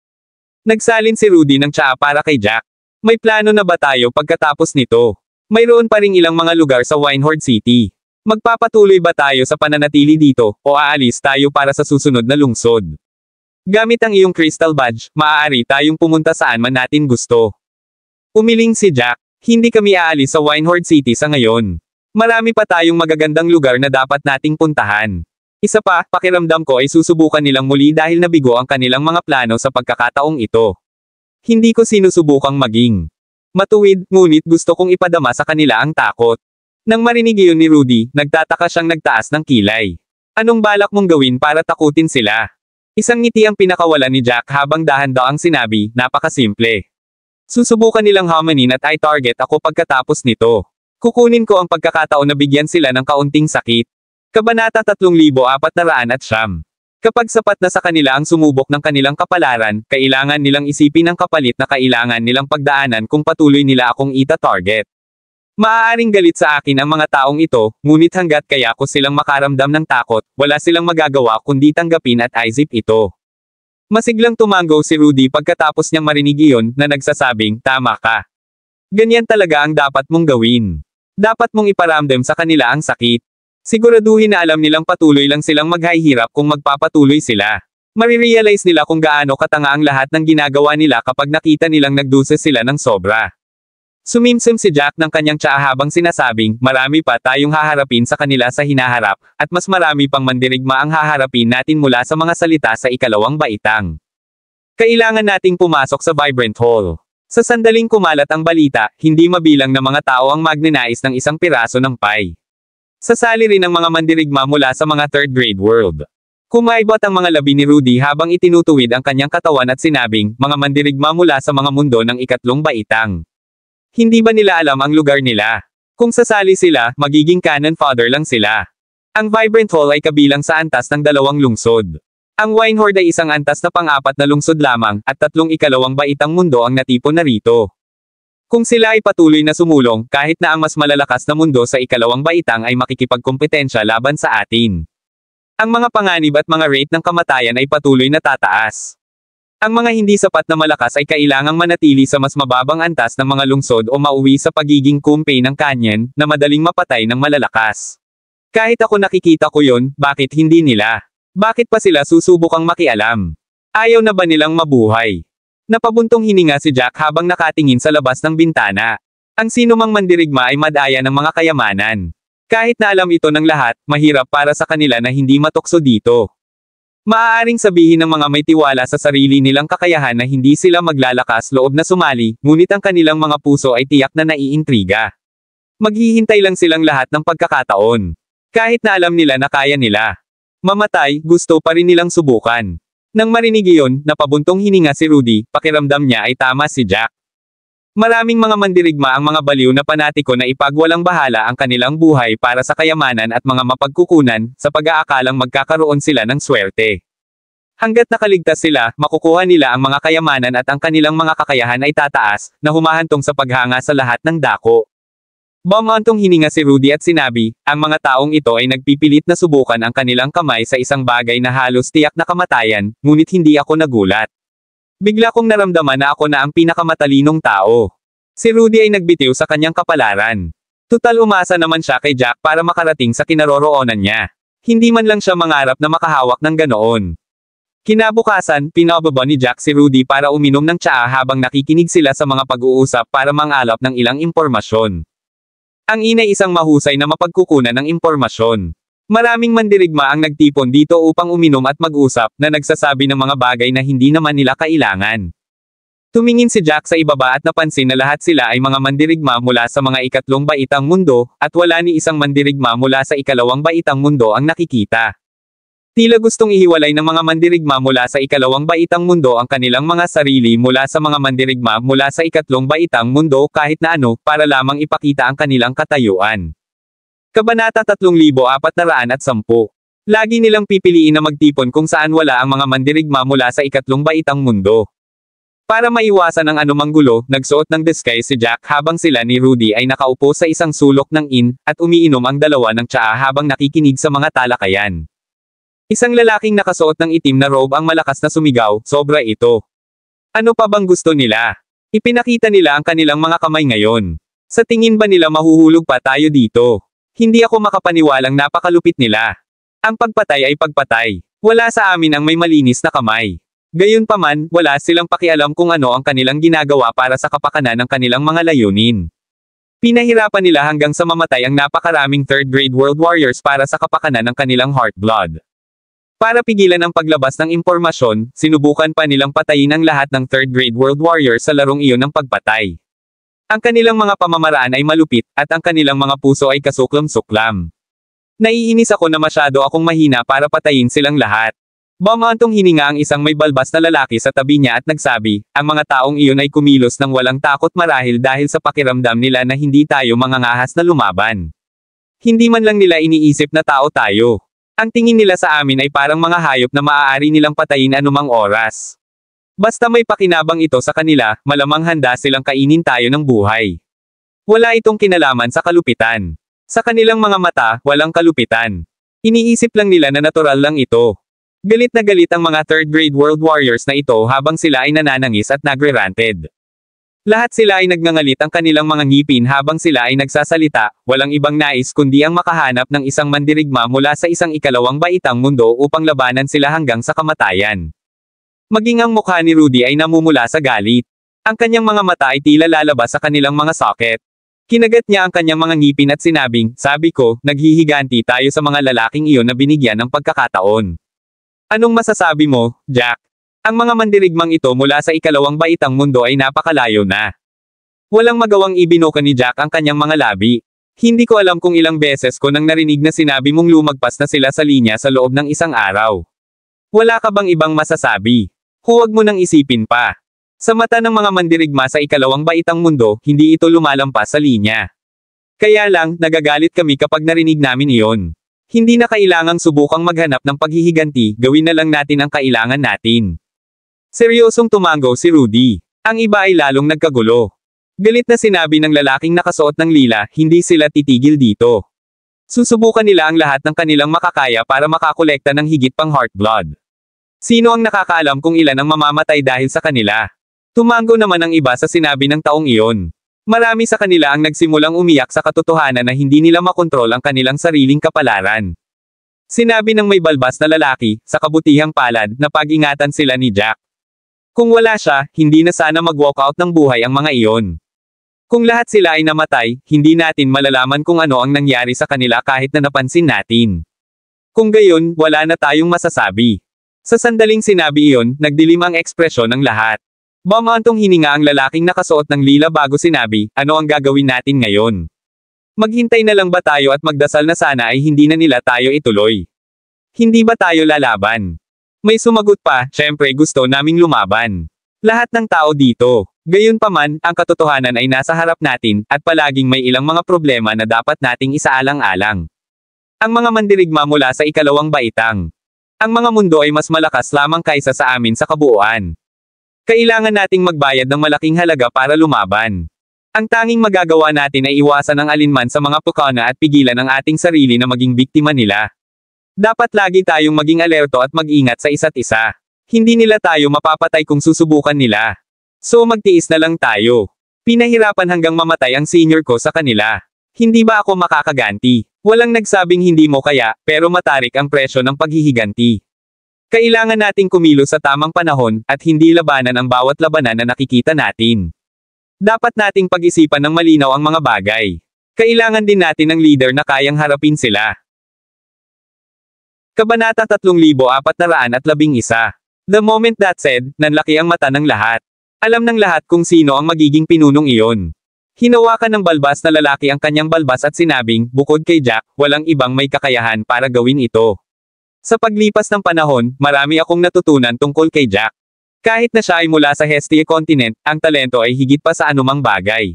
Nagsalin si Rudy ng tsaa para kay Jack. May plano na ba tayo pagkatapos nito? Mayroon pa ring ilang mga lugar sa Winehorde City. Magpapatuloy ba tayo sa pananatili dito, o aalis tayo para sa susunod na lungsod? Gamit ang iyong crystal badge, maaari tayong pumunta saan man natin gusto. Umiling si Jack. Hindi kami aalis sa Winehorde City sa ngayon. Marami pa tayong magagandang lugar na dapat nating puntahan. Isa pa, pakiramdam ko ay susubukan nilang muli dahil nabigo ang kanilang mga plano sa pagkakataong ito. Hindi ko sinusubukang maging matuwid, ngunit gusto kong ipadama sa kanila ang takot. Nang marinig iyon ni Rudy, nagtataka siyang nagtaas ng kilay. Anong balak mong gawin para takutin sila? Isang ngiti ang pinakawalan ni Jack habang dahan-daang sinabi, napakasimple. Susubukan nilang hamanin at i-target ako pagkatapos nito. Kukunin ko ang pagkakataon na bigyan sila ng kaunting sakit. Kabanata 3409. Kapag sapat na sa kanila ang sumubok ng kanilang kapalaran, kailangan nilang isipin ang kapalit na kailangan nilang pagdaanan kung patuloy nila akong ita-target. Maaaring galit sa akin ang mga taong ito, ngunit hanggat kaya ko silang makaramdam ng takot, wala silang magagawa kundi tanggapin at isip ito. Masiglang tumango si Rudy pagkatapos niyang marinig iyon, na nagsasabing, tama ka. Ganyan talaga ang dapat mong gawin. Dapat mong iparamdam sa kanila ang sakit. Siguraduhin na alam nilang patuloy lang silang maghihirap kung magpapatuloy sila. Marirealize nila kung gaano katanga ang lahat ng ginagawa nila kapag nakita nilang nagdusa sila ng sobra. Sumimsim si Jack ng kanyang tsaa habang sinasabing, marami pa tayong haharapin sa kanila sa hinaharap, at mas marami pang mandirigma ang haharapin natin mula sa mga salita sa ikalawang baitang. Kailangan nating pumasok sa Vibrant Hall. Sa sandaling kumalat ang balita, hindi mabilang na mga tao ang magnanais ng isang piraso ng pie. Sasali rin ang mga mandirigma mula sa mga third grade world. Kumaibot ang mga labi ni Rudy habang itinutuwid ang kanyang katawan at sinabing, mga mandirigma mula sa mga mundo ng ikatlong baitang. Hindi ba nila alam ang lugar nila? Kung sasali sila, magiging cannon fodder lang sila. Ang Vibrant Hall ay kabilang sa antas ng 2 lungsod. Ang Winehorde ay isang antas na pang-4 na lungsod lamang, at 3 ikalawang baitang mundo ang natipon na rito. Kung sila ay patuloy na sumulong, kahit na ang mas malalakas na mundo sa ikalawang baitang ay makikipagkompetensya laban sa atin. Ang mga panganib at mga rate ng kamatayan ay patuloy na tataas. Ang mga hindi sapat na malakas ay kailangang manatili sa mas mababang antas ng mga lungsod o mauwi sa pagiging kumpay ng kanyan, na madaling mapatay ng malalakas. Kahit ako nakikita ko yon, bakit hindi nila? Bakit pa sila susubukang makialam? Ayaw na ba nilang mabuhay? Napabuntong hininga si Jack habang nakatingin sa labas ng bintana. Ang sino mang mandirigma ay madaya ng mga kayamanan. Kahit na alam ito ng lahat, mahirap para sa kanila na hindi matukso dito. Maaaring sabihin ng mga may tiwala sa sarili nilang kakayahan na hindi sila maglalakas loob na sumali, ngunit ang kanilang mga puso ay tiyak na naiintriga. Maghihintay lang silang lahat ng pagkakataon. Kahit na alam nila na kaya nila mamatay, gusto pa rin nilang subukan. Nang marinig iyon, napabuntong hininga si Rudy, pakiramdam niya ay tama si Jack. Maraming mga mandirigma ang mga baliw na panatiko na ipagwalang bahala ang kanilang buhay para sa kayamanan at mga mapagkukunan, sa pag-aakalang magkakaroon sila ng swerte. Hanggat nakaligtas sila, makukuha nila ang mga kayamanan at ang kanilang mga kakayahan ay tataas, na humahantong sa paghanga sa lahat ng dako. Bumantong hininga si Rudy at sinabi, ang mga taong ito ay nagpipilit na subukan ang kanilang kamay sa isang bagay na halos tiyak na kamatayan, ngunit hindi ako nagulat. Bigla kong naramdaman na ako na ang pinakamatalinong tao. Si Rudy ay nagbitiw sa kanyang kapalaran. Tutal umasa naman siya kay Jack para makarating sa kinaroroonan niya. Hindi man lang siya mangarap na makahawak ng ganoon. Kinabukasan, pinababa ni Jack si Rudy para uminom ng tsaa habang nakikinig sila sa mga pag-uusap para mangalap ng ilang impormasyon. Ang ina isang mahusay na mapagkukunan ng impormasyon. Maraming mandirigma ang nagtipon dito upang uminom at mag-usap na nagsasabi ng mga bagay na hindi naman nila kailangan. Tumingin si Jack sa ibaba at napansin na lahat sila ay mga mandirigma mula sa mga ikatlong baitang mundo, at wala ni isang mandirigma mula sa ikalawang baitang mundo ang nakikita. Tila gustong ihiwalay ng mga mandirigma mula sa ikalawang baitang mundo ang kanilang mga sarili mula sa mga mandirigma mula sa ikatlong baitang mundo kahit na ano para lamang ipakita ang kanilang katayuan. Kabanata 3410. Lagi nilang pipiliin na magtipon kung saan wala ang mga mandirigma mula sa ikatlong baitang mundo. Para maiwasan ang anumang gulo, nagsuot ng disguise si Jack habang sila ni Rudy ay nakaupo sa isang sulok ng inn, at umiinom ang dalawa ng tsaa habang nakikinig sa mga talakayan. Isang lalaking nakasuot ng itim na robe ang malakas na sumigaw, sobra ito. Ano pa bang gusto nila? Ipinakita nila ang kanilang mga kamay ngayon. Sa tingin ba nila mahuhulog pa tayo dito? Hindi ako makapaniwalang napakalupit nila. Ang pagpatay ay pagpatay. Wala sa amin ang may malinis na kamay. Gayunpaman, wala silang pakialam kung ano ang kanilang ginagawa para sa kapakanan ng kanilang mga layunin. Pinahirapan nila hanggang sa mamatay ang napakaraming third-grade world warriors para sa kapakanan ng kanilang heartblood. Para pigilan ang paglabas ng impormasyon, sinubukan pa nilang patayin ang lahat ng third-grade world warriors sa larong iyon ng pagpatay. Ang kanilang mga pamamaraan ay malupit, at ang kanilang mga puso ay kasuklam-suklam. Naiinis ako na masyado akong mahina para patayin silang lahat. Bumantong hininga ang isang may balbas na lalaki sa tabi niya at nagsabi, ang mga taong iyon ay kumilos ng walang takot marahil dahil sa pakiramdam nila na hindi tayo mangangahas na lumaban. Hindi man lang nila iniisip na tao tayo. Ang tingin nila sa amin ay parang mga hayop na maaari nilang patayin anumang oras. Basta may pakinabang ito sa kanila, malamang handa silang kainin tayo ng buhay. Wala itong kinalaman sa kalupitan. Sa kanilang mga mata, walang kalupitan. Iniisip lang nila na natural lang ito. Galit na galit ang mga third-grade world warriors na ito habang sila ay nananangis at nagre-ranted. Lahat sila ay nagngangalit ang kanilang mga ngipin habang sila ay nagsasalita, walang ibang nais kundi ang makahanap ng isang mandirigma mula sa isang ikalawang baitang mundo upang labanan sila hanggang sa kamatayan. Maging ang mukha ni Rudy ay namumula sa galit. Ang kanyang mga mata ay tila lalabas sa kanilang mga socket. Kinagat niya ang kanyang mga ngipin at sinabing, sabi ko, naghihiganti tayo sa mga lalaking iyon na binigyan ng pagkakataon. Anong masasabi mo, Jack? Ang mga mandirigmang ito mula sa ikalawang baitang mundo ay napakalayo na. Walang magawang ibinuka ni Jack ang kanyang mga labi. Hindi ko alam kung ilang beses ko nang narinig na sinabi mong lumagpas na sila sa linya sa loob ng isang araw. Wala ka bang ibang masasabi? Huwag mo nang isipin pa. Sa mata ng mga mandirigma sa ikalawang baitang mundo, hindi ito lumalampas sa linya. Kaya lang, nagagalit kami kapag narinig namin iyon. Hindi na kailangang subukang maghanap ng paghihiganti, gawin na lang natin ang kailangan natin. Seryosong tumango si Rudy. Ang iba ay lalong nagkagulo. Galit na sinabi ng lalaking nakasuot ng lila, hindi sila titigil dito. Susubukan nila ang lahat ng kanilang makakaya para makakolekta ng higit pang heartblood. Sino ang nakakaalam kung ilan ang mamamatay dahil sa kanila? Tumango naman ang iba sa sinabi ng taong iyon. Marami sa kanila ang nagsimulang umiyak sa katotohanan na hindi nila makontrol ang kanilang sariling kapalaran. Sinabi ng may balbas na lalaki, sa kabutihang palad, na pag-ingatan sila ni Jack. Kung wala siya, hindi na sana mag-walkout ng buhay ang mga iyon. Kung lahat sila ay namatay, hindi natin malalaman kung ano ang nangyari sa kanila kahit na napansin natin. Kung gayon, wala na tayong masasabi. Sa sandaling sinabi iyon, nagdilim ang ekspresyon ng lahat. Bumantong hininga ang lalaking nakasuot ng lila bago sinabi, ano ang gagawin natin ngayon? Maghintay na lang ba tayo at magdasal na sana ay hindi na nila tayo ituloy? Hindi ba tayo lalaban? May sumagot pa, syempre gusto naming lumaban. Lahat ng tao dito. Gayunpaman, ang katotohanan ay nasa harap natin, at palaging may ilang mga problema na dapat nating isaalang-alang. Ang mga mandirigma mula sa ikalawang baitang. Ang mga mundo ay mas malakas lamang kaysa sa amin sa kabuuan. Kailangan nating magbayad ng malaking halaga para lumaban. Ang tanging magagawa natin ay iwasan ang alinman sa mga pukana at pigilan ang ating sarili na maging biktima nila. Dapat lagi tayong maging alerto at mag-ingat sa isa't isa. Hindi nila tayo mapapatay kung susubukan nila. So magtiis na lang tayo. Pinahirapan hanggang mamatay ang senior ko sa kanila. Hindi ba ako makakaganti? Walang nagsabing hindi mo kaya, pero matarik ang presyo ng paghihiganti. Kailangan nating kumilos sa tamang panahon, at hindi labanan ang bawat labanan na nakikita natin. Dapat nating pag-isipan ng malinaw ang mga bagay. Kailangan din natin ng leader na kayang harapin sila. Kabanata 3411. The moment that said, nanlaki ang mata ng lahat. Alam ng lahat kung sino ang magiging pinunong iyon. Hinawakan ng balbas na lalaki ang kanyang balbas at sinabing, bukod kay Jack, walang ibang may kakayahan para gawin ito. Sa paglipas ng panahon, marami akong natutunan tungkol kay Jack. Kahit na siya ay mula sa Hestia Continent, ang talento ay higit pa sa anumang bagay.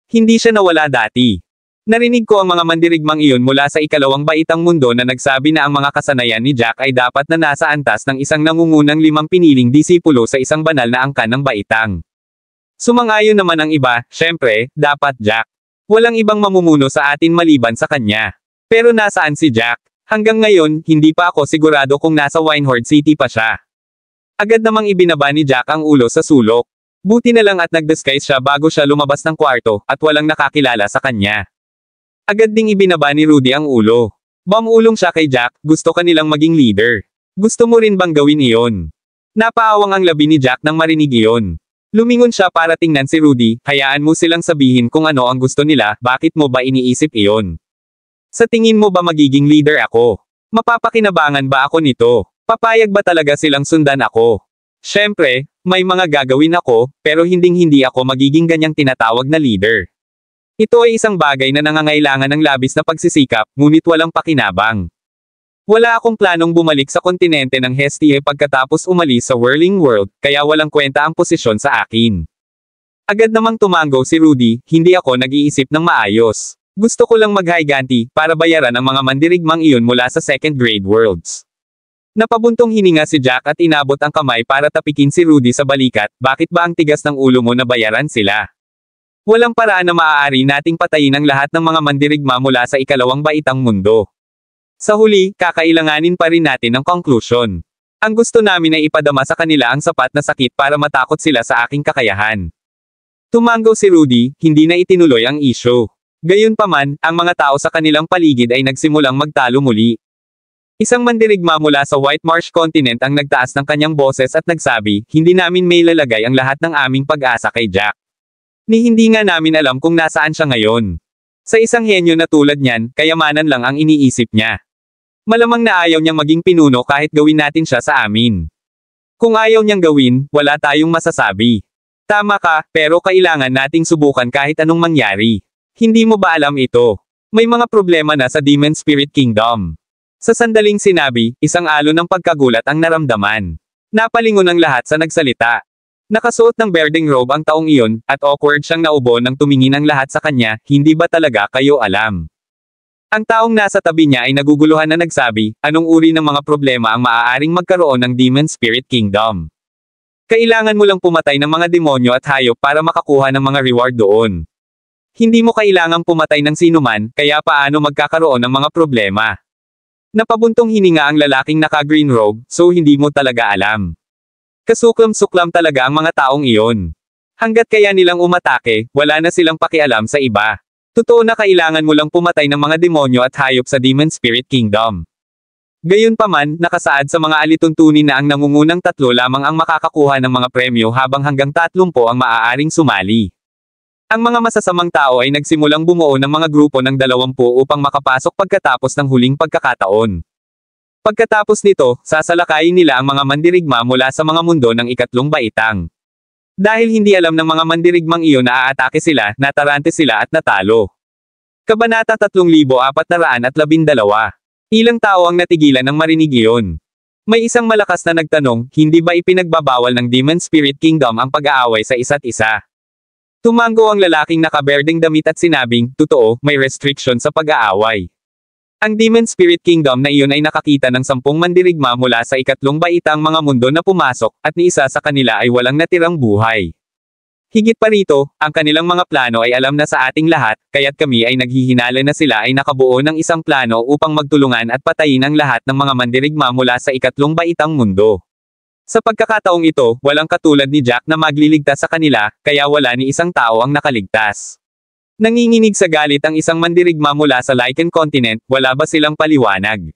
Hindi siya nawala dati. Narinig ko ang mga mandirigmang iyon mula sa ikalawang baitang mundo na nagsabi na ang mga kasanayan ni Jack ay dapat na nasa antas ng isang nangungunang 5 piniling disipulo sa isang banal na angkan ng baitang. Sumang-ayon naman ang iba, syempre, dapat Jack. Walang ibang mamumuno sa atin maliban sa kanya. Pero nasaan si Jack? Hanggang ngayon, hindi pa ako sigurado kung nasa Winehorde City pa siya. Agad namang ibinaba ni Jack ang ulo sa sulok. Buti na lang at nag-disguise siya bago siya lumabas ng kwarto, at walang nakakilala sa kanya. Agad ding ibinaba ni Rudy ang ulo. Bamulong siya kay Jack, gusto ka nilang maging leader. Gusto mo rin bang gawin iyon? Napaawang ang labi ni Jack nang marinig iyon. Lumingon siya para tingnan si Rudy, hayaan mo silang sabihin kung ano ang gusto nila, bakit mo ba iniisip iyon? Sa tingin mo ba magiging leader ako? Mapapakinabangan ba ako nito? Papayag ba talaga silang sundan ako? Syempre, may mga gagawin ako, pero hinding-hindi ako magiging ganyang tinatawag na leader. Ito ay isang bagay na nangangailangan ng labis na pagsisikap, ngunit walang pakinabang. Wala akong planong bumalik sa kontinente ng Hestia pagkatapos umalis sa Whirling World, kaya walang kwenta ang posisyon sa akin. Agad namang tumango si Rudy, hindi ako nag-iisip ng maayos. Gusto ko lang maghiganti, para bayaran ang mga mandirigmang iyon mula sa second grade worlds. Napabuntong hininga si Jack at inabot ang kamay para tapikin si Rudy sa balikat, bakit ba ang tigas ng ulo mo na bayaran sila? Walang paraan na maaari nating patayin ang lahat ng mga mandirigma mula sa ikalawang baitang mundo. Sa huli, kakailanganin pa rin natin ang conclusion. Ang gusto namin ay ipadama sa kanila ang sapat na sakit para matakot sila sa aking kakayahan. Tumango si Rudy, hindi na itinuloy ang issue. Gayunpaman, ang mga tao sa kanilang paligid ay nagsimulang magtalo muli. Isang mandirigma mula sa White Marsh Continent ang nagtaas ng kanyang boses at nagsabi, hindi namin may lalagay ang lahat ng aming pag-asa kay Jack. Ni hindi nga namin alam kung nasaan siya ngayon. Sa isang henyo na tulad niyan, kayamanan lang ang iniisip niya. Malamang na ayaw niyang maging pinuno kahit gawin natin siya sa amin. Kung ayaw niyang gawin, wala tayong masasabi. Tama ka, pero kailangan nating subukan kahit anong mangyari. Hindi mo ba alam ito? May mga problema na sa Demon Spirit Kingdom. Sa sandaling sinabi, isang alon ng pagkagulat ang naramdaman. Napalingon ang lahat sa nagsalita. Nakasuot ng berdeng robe ang taong iyon, at awkward siyang naubo nang tumingin ang lahat sa kanya, hindi ba talaga kayo alam? Ang taong nasa tabi niya ay naguguluhan na nagsabi, anong uri ng mga problema ang maaaring magkaroon ng Demon Spirit Kingdom? Kailangan mo lang pumatay ng mga demonyo at hayop para makakuha ng mga reward doon. Hindi mo kailangang pumatay ng sinuman, kaya paano magkakaroon ng mga problema? Napabuntong hininga ang lalaking naka-green robe, so hindi mo talaga alam. Kasuklam-suklam talaga ang mga taong iyon. Hanggat kaya nilang umatake, wala na silang pakialam sa iba. Totoo na kailangan mo lang pumatay ng mga demonyo at hayop sa Demon Spirit Kingdom. Gayunpaman, nakasaad sa mga alituntunin na ang nangungunang 3 lamang ang makakakuha ng mga premyo habang hanggang 30 ang maaaring sumali. Ang mga masasamang tao ay nagsimulang bumuo ng mga grupo ng 20 upang makapasok pagkatapos ng huling pagkakataon. Pagkatapos nito, sasalakayin nila ang mga mandirigma mula sa mga mundo ng ikatlong baitang. Dahil hindi alam ng mga mandirigmang iyon na aatake sila, natarante sila at natalo. Kabanata 3412. Ilang tao ang natigilan ng marinig iyon. May isang malakas na nagtanong, hindi ba ipinagbabawal ng Demon Spirit Kingdom ang pag-aaway sa isa't isa? Tumango ang lalaking nakaberdeng damit at sinabing, totoo, may restriction sa pag-aaway. Ang Demon Spirit Kingdom na iyon ay nakakita ng 10 mandirigma mula sa ikatlong baitang mga mundo na pumasok, at ni isa sa kanila ay walang natirang buhay. Higit pa rito, ang kanilang mga plano ay alam na sa ating lahat, kaya't kami ay naghihinala na sila ay nakabuo ng isang plano upang magtulungan at patayin ang lahat ng mga mandirigma mula sa ikatlong baitang mundo. Sa pagkakataong ito, walang katulad ni Jack na magliligtas sa kanila, kaya wala ni isang tao ang nakaligtas. Nanginginig sa galit ang isang mandirigma mula sa Lycan Continent, wala ba silang paliwanag?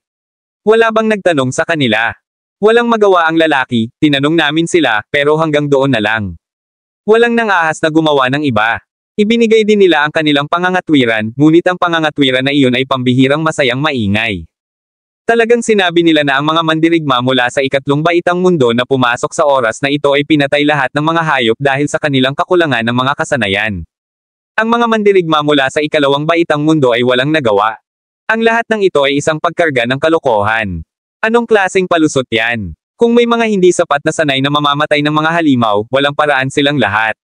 Wala bang nagtanong sa kanila? Walang magawa ang lalaki, tinanong namin sila, pero hanggang doon na lang. Walang nangahas na gumawa ng iba. Ibinigay din nila ang kanilang pangangatwiran, ngunit ang pangangatwiran na iyon ay pambihirang masayang maingay. Talagang sinabi nila na ang mga mandirigma mula sa ikatlong baitang mundo na pumasok sa oras na ito ay pinatay lahat ng mga hayop dahil sa kanilang kakulangan ng mga kasanayan. Ang mga mandirigma mula sa ikalawang baitang mundo ay walang nagawa. Ang lahat ng ito ay isang pagkarga ng kalokohan. Anong klaseng palusot yan? Kung may mga hindi sapat na sanay na mamamatay ng mga halimaw, walang paraan silang lahat.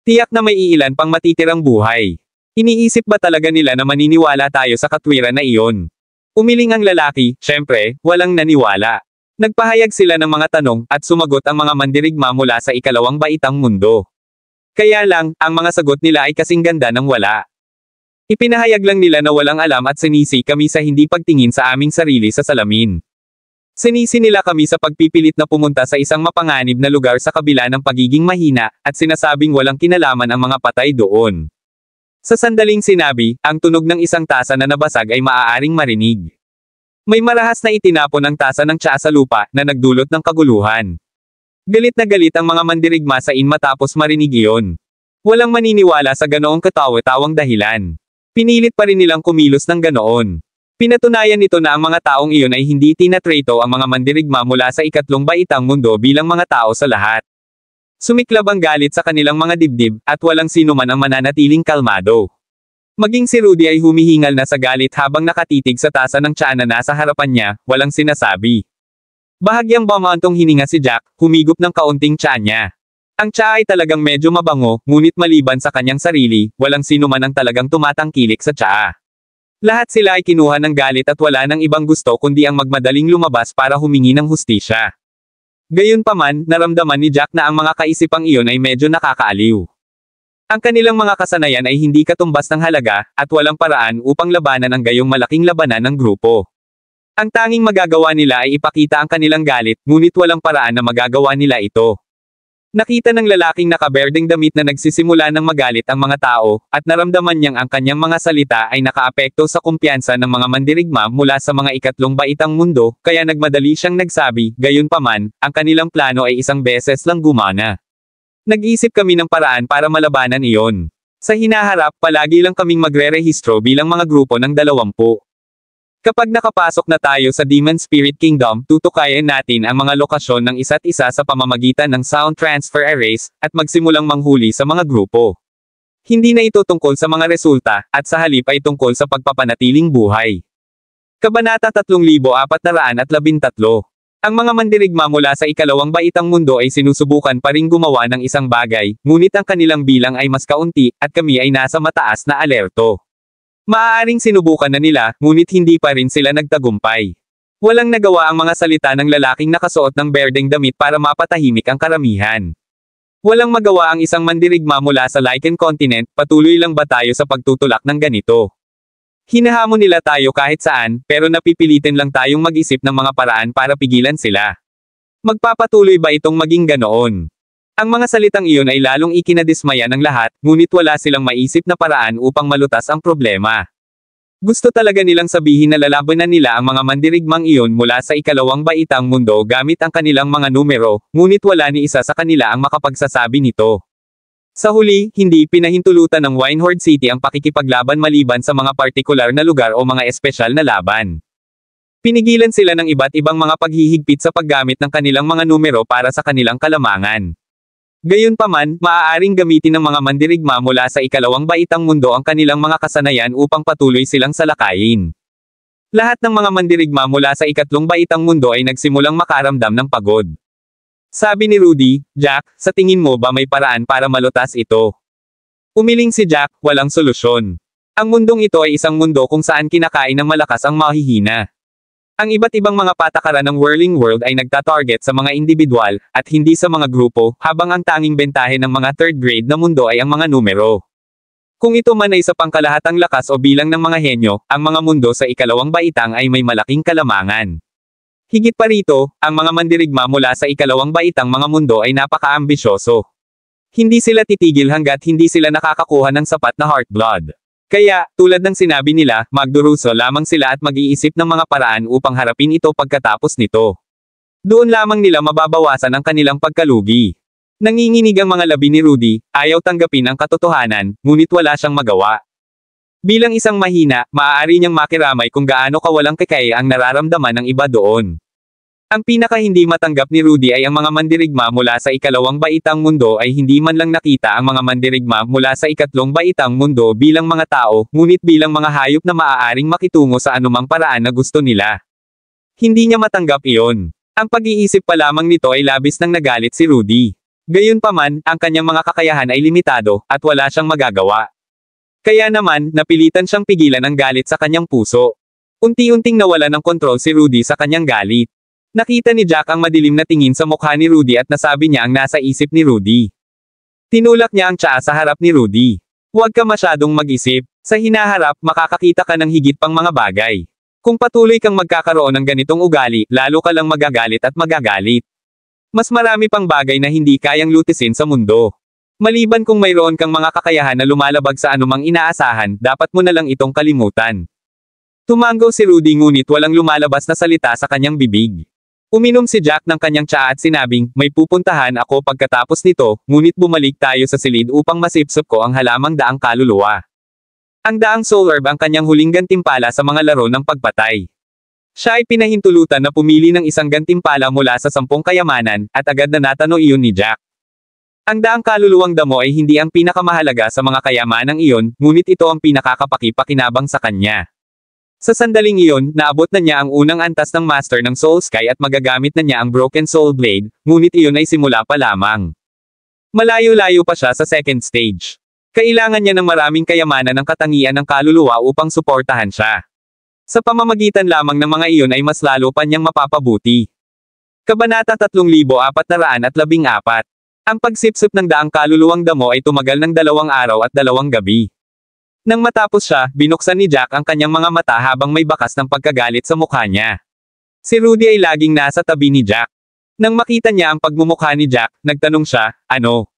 Tiyak na may iilan pang matitirang buhay. Iniisip ba talaga nila na maniniwala tayo sa katwiran na iyon? Umiling ang lalaki, syempre, walang naniwala. Nagpahayag sila ng mga tanong, at sumagot ang mga mandirigma mula sa ikalawang baitang mundo. Kaya lang, ang mga sagot nila ay kasing ganda ng wala. Ipinahayag lang nila na walang alam at sinisi kami sa hindi pagtingin sa aming sarili sa salamin. Sinisi nila kami sa pagpipilit na pumunta sa isang mapanganib na lugar sa kabila ng pagiging mahina, at sinasabing walang kinalaman ang mga patay doon. Sa sandaling sinabi, ang tunog ng isang tasa na nabasag ay maaaring marinig. May marahas na itinapon ang tasa ng tsaa sa lupa, na nagdulot ng kaguluhan. Galit na galit ang mga mandirigma sa matapos marinig iyon. Walang maniniwala sa ganoong katawa-tawang dahilan. Pinilit pa rin nilang kumilos ng ganoon. Pinatunayan nito na ang mga taong iyon ay hindi tinatrato ang mga mandirigma mula sa ikatlong baitang mundo bilang mga tao sa lahat. Sumiklab ang galit sa kanilang mga dibdib, at walang sino man ang mananatiling kalmado. Maging si Rudy ay humihingal na sa galit habang nakatitig sa tasa ng tsaa na nasa harapan niya, walang sinasabi. Bahagyang bumantong hininga si Jack, humigop ng kaunting tsaa niya. Ang tsaa ay talagang medyo mabango, ngunit maliban sa kanyang sarili, walang sino man ang talagang tumatangkilik sa tsaa. Lahat sila ay kinuha ng galit at wala nang ibang gusto kundi ang magmadaling lumabas para humingi ng hustisya. Gayunpaman, naramdaman ni Jack na ang mga kaisipang iyon ay medyo nakakaaliw. Ang kanilang mga kasanayan ay hindi katumbas ng halaga, at walang paraan upang labanan ang gayong malaking labanan ng grupo. Ang tanging magagawa nila ay ipakita ang kanilang galit, ngunit walang paraan na magagawa nila ito. Nakita ng lalaking nakaberdeng damit na nagsisimula ng magalit ang mga tao, at naramdaman niyang ang kanyang mga salita ay nakaapekto sa kumpiyansa ng mga mandirigma mula sa mga ikatlong baitang mundo, kaya nagmadali siyang nagsabi, gayunpaman, ang kanilang plano ay isang beses lang gumana. Nag-isip kami ng paraan para malabanan iyon. Sa hinaharap, palagi lang kaming magre-rehistro bilang mga grupo ng 20. Kapag nakapasok na tayo sa Demon Spirit Kingdom, tutukayan natin ang mga lokasyon ng isa't isa sa pamamagitan ng Sound Transfer Arrays, at magsimulang manghuli sa mga grupo. Hindi na ito tungkol sa mga resulta, at sa halip ay tungkol sa pagpapanatiling buhay. Kabanata 3413. Ang mga mandirigma mula sa ikalawang baitang mundo ay sinusubukan pa ring gumawa ng isang bagay, ngunit ang kanilang bilang ay mas kaunti, at kami ay nasa mataas na alerto. Maaaring sinubukan na nila, ngunit hindi pa rin sila nagtagumpay. Walang nagawa ang mga salita ng lalaking nakasuot ng berdeng damit para mapatahimik ang karamihan. Walang magawa ang isang mandirigma mula sa Lycan Continent, patuloy lang ba tayo sa pagtutulak ng ganito? Hinahamon nila tayo kahit saan, pero napipilitin lang tayong mag-isip ng mga paraan para pigilan sila. Magpapatuloy ba itong maging ganoon? Ang mga salitang iyon ay lalong ikinadismaya ng lahat, ngunit wala silang maisip na paraan upang malutas ang problema. Gusto talaga nilang sabihin na lalabanan nila ang mga mandirigmang iyon mula sa ikalawang baitang mundo gamit ang kanilang mga numero, ngunit wala ni isa sa kanila ang makapagsasabi nito. Sa huli, hindi pinahintulutan ng Winehorde City ang pakikipaglaban maliban sa mga partikular na lugar o mga espesyal na laban. Pinigilan sila ng iba't ibang mga paghihigpit sa paggamit ng kanilang mga numero para sa kanilang kalamangan. Gayunpaman, maaaring gamitin ng mga mandirigma mula sa ikalawang baitang mundo ang kanilang mga kasanayan upang patuloy silang salakayin. Lahat ng mga mandirigma mula sa ikatlong baitang mundo ay nagsimulang makaramdam ng pagod. Sabi ni Rudy, Jack, sa tingin mo ba may paraan para malutas ito? Umiling si Jack, walang solusyon. Ang mundong ito ay isang mundo kung saan kinakain ng malakas ang mahihina. Ang iba't ibang mga patakaran ng Whirling World ay nagtatarget sa mga individual, at hindi sa mga grupo, habang ang tanging bentahe ng mga third grade na mundo ay ang mga numero. Kung ito man ay sa pangkalahatang lakas o bilang ng mga henyo, ang mga mundo sa ikalawang baitang ay may malaking kalamangan. Higit pa rito, ang mga mandirigma mula sa ikalawang baitang mga mundo ay napaka-ambisyoso. Hindi sila titigil hanggat hindi sila nakakakuha ng sapat na heartblood. Kaya, tulad ng sinabi nila, magduruso lamang sila at mag-iisip ng mga paraan upang harapin ito pagkatapos nito. Doon lamang nila mababawasan ang kanilang pagkalugi. Nanginginig ang mga labi ni Rudy, ayaw tanggapin ang katotohanan, ngunit wala siyang magawa. Bilang isang mahina, maaari niyang makiramay kung gaano kawalang kikaya ang nararamdaman ng iba doon. Ang pinaka hindi matanggap ni Rudy ay ang mga mandirigma mula sa ikalawang baitang mundo ay hindi man lang nakita ang mga mandirigma mula sa ikatlong baitang mundo bilang mga tao, ngunit bilang mga hayop na maaaring makitungo sa anumang paraan na gusto nila. Hindi niya matanggap iyon. Ang pag-iisip pa lamang nito ay labis nang nagalit si Rudy. Gayunpaman, ang kanyang mga kakayahan ay limitado, at wala siyang magagawa. Kaya naman, napilitan siyang pigilan ang galit sa kanyang puso. Unti-unting nawala ng kontrol si Rudy sa kanyang galit. Nakita ni Jack ang madilim na tingin sa mukha ni Rudy at nasabi niya ang nasa isip ni Rudy. Tinulak niya ang tsaa sa harap ni Rudy. Huwag ka masyadong mag-isip. Sa hinaharap, makakakita ka ng higit pang mga bagay. Kung patuloy kang magkakaroon ng ganitong ugali, lalo ka lang magagalit at magagalit. Mas marami pang bagay na hindi kayang lutisin sa mundo. Maliban kung mayroon kang mga kakayahan na lumalabag sa anumang inaasahan, dapat mo na lang itong kalimutan. Tumango si Rudy ngunit walang lumalabas na salita sa kanyang bibig. Uminom si Jack ng kanyang tsaa at sinabing, may pupuntahan ako pagkatapos nito, ngunit bumalik tayo sa silid upang masipsop ko ang halamang daang kaluluwa. Ang daang soul herb ang kanyang huling gantimpala sa mga laro ng pagpatay. Siya ay pinahintulutan na pumili ng isang gantimpala mula sa 10 kayamanan, at agad na natano iyon ni Jack. Ang daang kaluluwang damo ay hindi ang pinakamahalaga sa mga kayamanang iyon, ngunit ito ang pinakakapaki-pakinabang sa kanya. Sa sandaling iyon, naabot na niya ang unang antas ng Master ng Soul Sky at magagamit na niya ang Broken Soul Blade, ngunit iyon ay simula pa lamang. Malayo-layo pa siya sa second stage. Kailangan niya ng maraming kayamanan ng katangian ng kaluluwa upang suportahan siya. Sa pamamagitan lamang ng mga iyon ay mas lalo pa niyang mapapabuti. Kabanata 3414. Ang pagsipsip ng daang kaluluwang damo ay tumagal ng 2 araw at 2 gabi. Nang matapos siya, binuksan ni Jack ang kanyang mga mata habang may bakas ng pagkagalit sa mukha niya. Si Rudy ay laging nasa tabi ni Jack. Nang makita niya ang pagmumukha ni Jack, nagtanong siya, ano?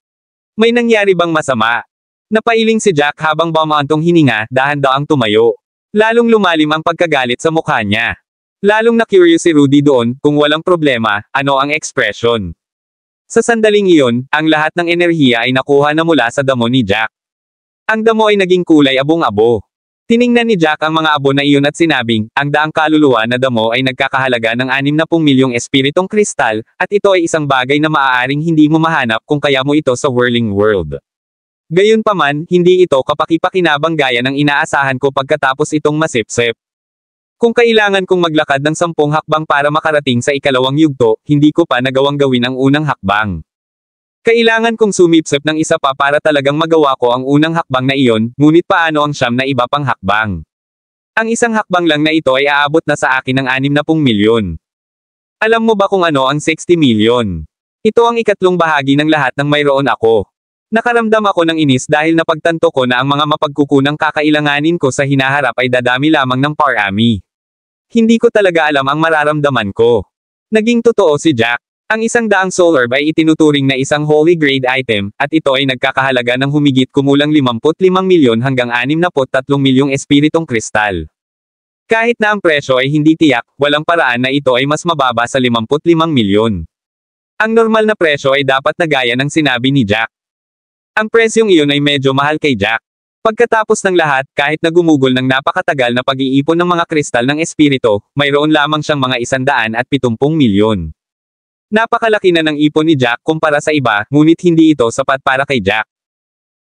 May nangyari bang masama? Napailing si Jack habang bumaantong hininga, dahan-daang tumayo. Lalong lumalim ang pagkagalit sa mukha niya. Lalong na-curious si Rudy doon, kung walang problema, ano ang ekspresyon. Sa sandaling iyon, ang lahat ng enerhiya ay nakuha na mula sa damo ni Jack. Ang damo ay naging kulay abong-abo. Tiningnan ni Jack ang mga abo na iyon at sinabing, ang daang kaluluwa na damo ay nagkakahalaga ng 60 milyong espiritong kristal, at ito ay isang bagay na maaaring hindi mo mahanap kung kaya mo ito sa whirling world. Gayunpaman, hindi ito kapaki-pakinabang gaya ng inaasahan ko pagkatapos itong masipsip. Kung kailangan kong maglakad ng 10 hakbang para makarating sa ikalawang yugto, hindi ko pa nagawang gawin ang unang hakbang. Kailangan kong sumipsip ng isa pa para talagang magawa ko ang unang hakbang na iyon, ngunit paano ang 9 na iba pang hakbang? Ang isang hakbang lang na ito ay aabot na sa akin ng 60 milyon. Alam mo ba kung ano ang 60 milyon? Ito ang ikatlong bahagi ng lahat ng mayroon ako. Nakaramdam ako ng inis dahil napagtanto ko na ang mga mapagkukunang kakailanganin ko sa hinaharap ay dadami lamang ng parami. Hindi ko talaga alam ang mararamdaman ko. Naging totoo si Jack. Ang 100 soul herb ay itinuturing na isang holy grade item, at ito ay nagkakahalaga ng humigit kumulang 55 milyon hanggang 63 milyong espiritong kristal. Kahit na ang presyo ay hindi tiyak, walang paraan na ito ay mas mababa sa 55 milyon. Ang normal na presyo ay dapat na gaya ng sinabi ni Jack. Ang presyong iyon ay medyo mahal kay Jack. Pagkatapos ng lahat, kahit na gumugol ng napakatagal na pag-iipon ng mga kristal ng espirito, mayroon lamang siyang mga 170 milyon. Napakalaki na ng ipon ni Jack kumpara sa iba, ngunit hindi ito sapat para kay Jack.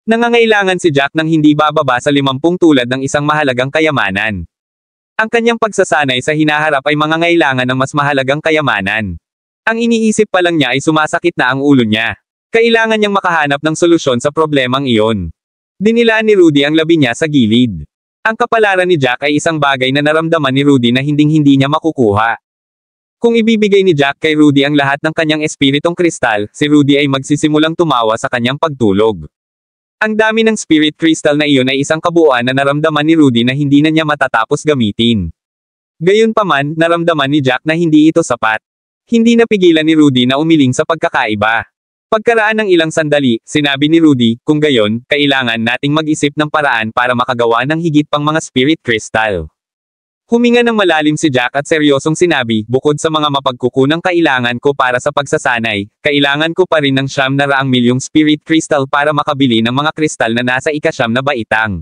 Nangangailangan si Jack ng hindi bababa sa 50 tulad ng isang mahalagang kayamanan. Ang kanyang pagsasanay sa hinaharap ay mangangailangan ng mas mahalagang kayamanan. Ang iniisip pa lang niya ay sumasakit na ang ulo niya. Kailangan niyang makahanap ng solusyon sa problemang iyon. Dinilaan ni Rudy ang labi niya sa gilid. Ang kapalaran ni Jack ay isang bagay na naramdaman ni Rudy na hinding-hindi niya makukuha. Kung ibibigay ni Jack kay Rudy ang lahat ng kanyang espiritong kristal, si Rudy ay magsisimulang tumawa sa kanyang pagtulog. Ang dami ng spirit crystal na iyon ay isang kabuuan na naramdaman ni Rudy na hindi na niya matatapos gamitin. Gayunpaman, naramdaman ni Jack na hindi ito sapat. Hindi napigilan ni Rudy na umiling sa pagkakaiba. Pagkaraan ng ilang sandali, sinabi ni Rudy, kung gayon, kailangan nating mag-isip ng paraan para makagawa ng higit pang mga spirit crystal. Huminga ng malalim si Jack at seryosong sinabi, bukod sa mga mapagkukunang kailangan ko para sa pagsasanay, kailangan ko pa rin ng 900 milyong spirit crystal para makabili ng mga kristal na nasa ika-9 na baitang.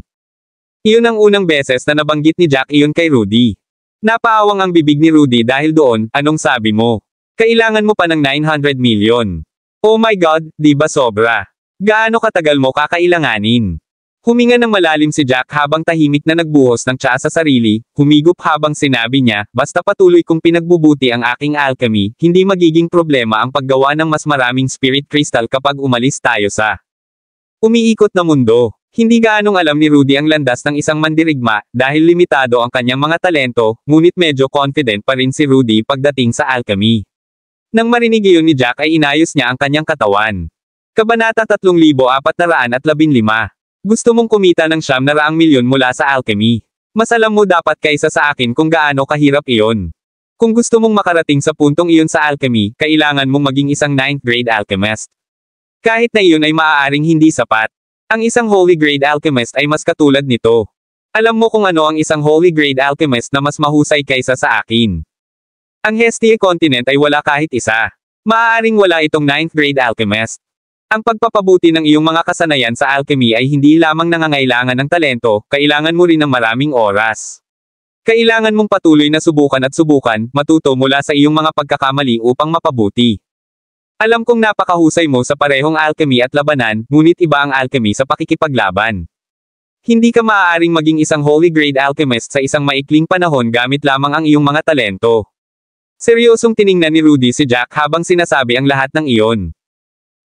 Iyon ang unang beses na nabanggit ni Jack iyon kay Rudy. Napaawang ang bibig ni Rudy dahil doon, anong sabi mo? Kailangan mo pa ng 900 milyon. Oh my God, di ba sobra? Gaano katagal mo kakailanganin? Huminga ng malalim si Jack habang tahimik na nagbuhos ng tsaa sa sarili, humigop habang sinabi niya, basta patuloy kong pinagbubuti ang aking alchemy, hindi magiging problema ang paggawa ng mas maraming spirit crystal kapag umalis tayo sa umiikot na mundo. Hindi gaanong alam ni Rudy ang landas ng isang mandirigma, dahil limitado ang kanyang mga talento, ngunit medyo confident pa rin si Rudy pagdating sa alchemy. Nang marinig iyon ni Jack ay inayos niya ang kanyang katawan. Kabanata 3415. Gusto mong kumita ng 900 milyon mula sa alchemy. Mas alam mo dapat kaysa sa akin kung gaano kahirap iyon. Kung gusto mong makarating sa puntong iyon sa alchemy, kailangan mong maging isang 9th grade alchemist. Kahit na iyon ay maaaring hindi sapat. Ang isang holy grade alchemist ay mas katulad nito. Alam mo kung ano ang isang holy grade alchemist na mas mahusay kaysa sa akin. Ang Hestia continent ay wala kahit isa. Maaaring wala itong 9th grade alchemist. Ang pagpapabuti ng iyong mga kasanayan sa alchemy ay hindi lamang nangangailangan ng talento, kailangan mo rin ng maraming oras. Kailangan mong patuloy na subukan at subukan, matuto mula sa iyong mga pagkakamali upang mapabuti. Alam kong napakahusay mo sa parehong alchemy at labanan, ngunit iba ang alchemy sa pakikipaglaban. Hindi ka maaaring maging isang holy grade alchemist sa isang maikling panahon gamit lamang ang iyong mga talento. Seryosong tiningnan ni Rudy si Jack habang sinasabi ang lahat ng iyon.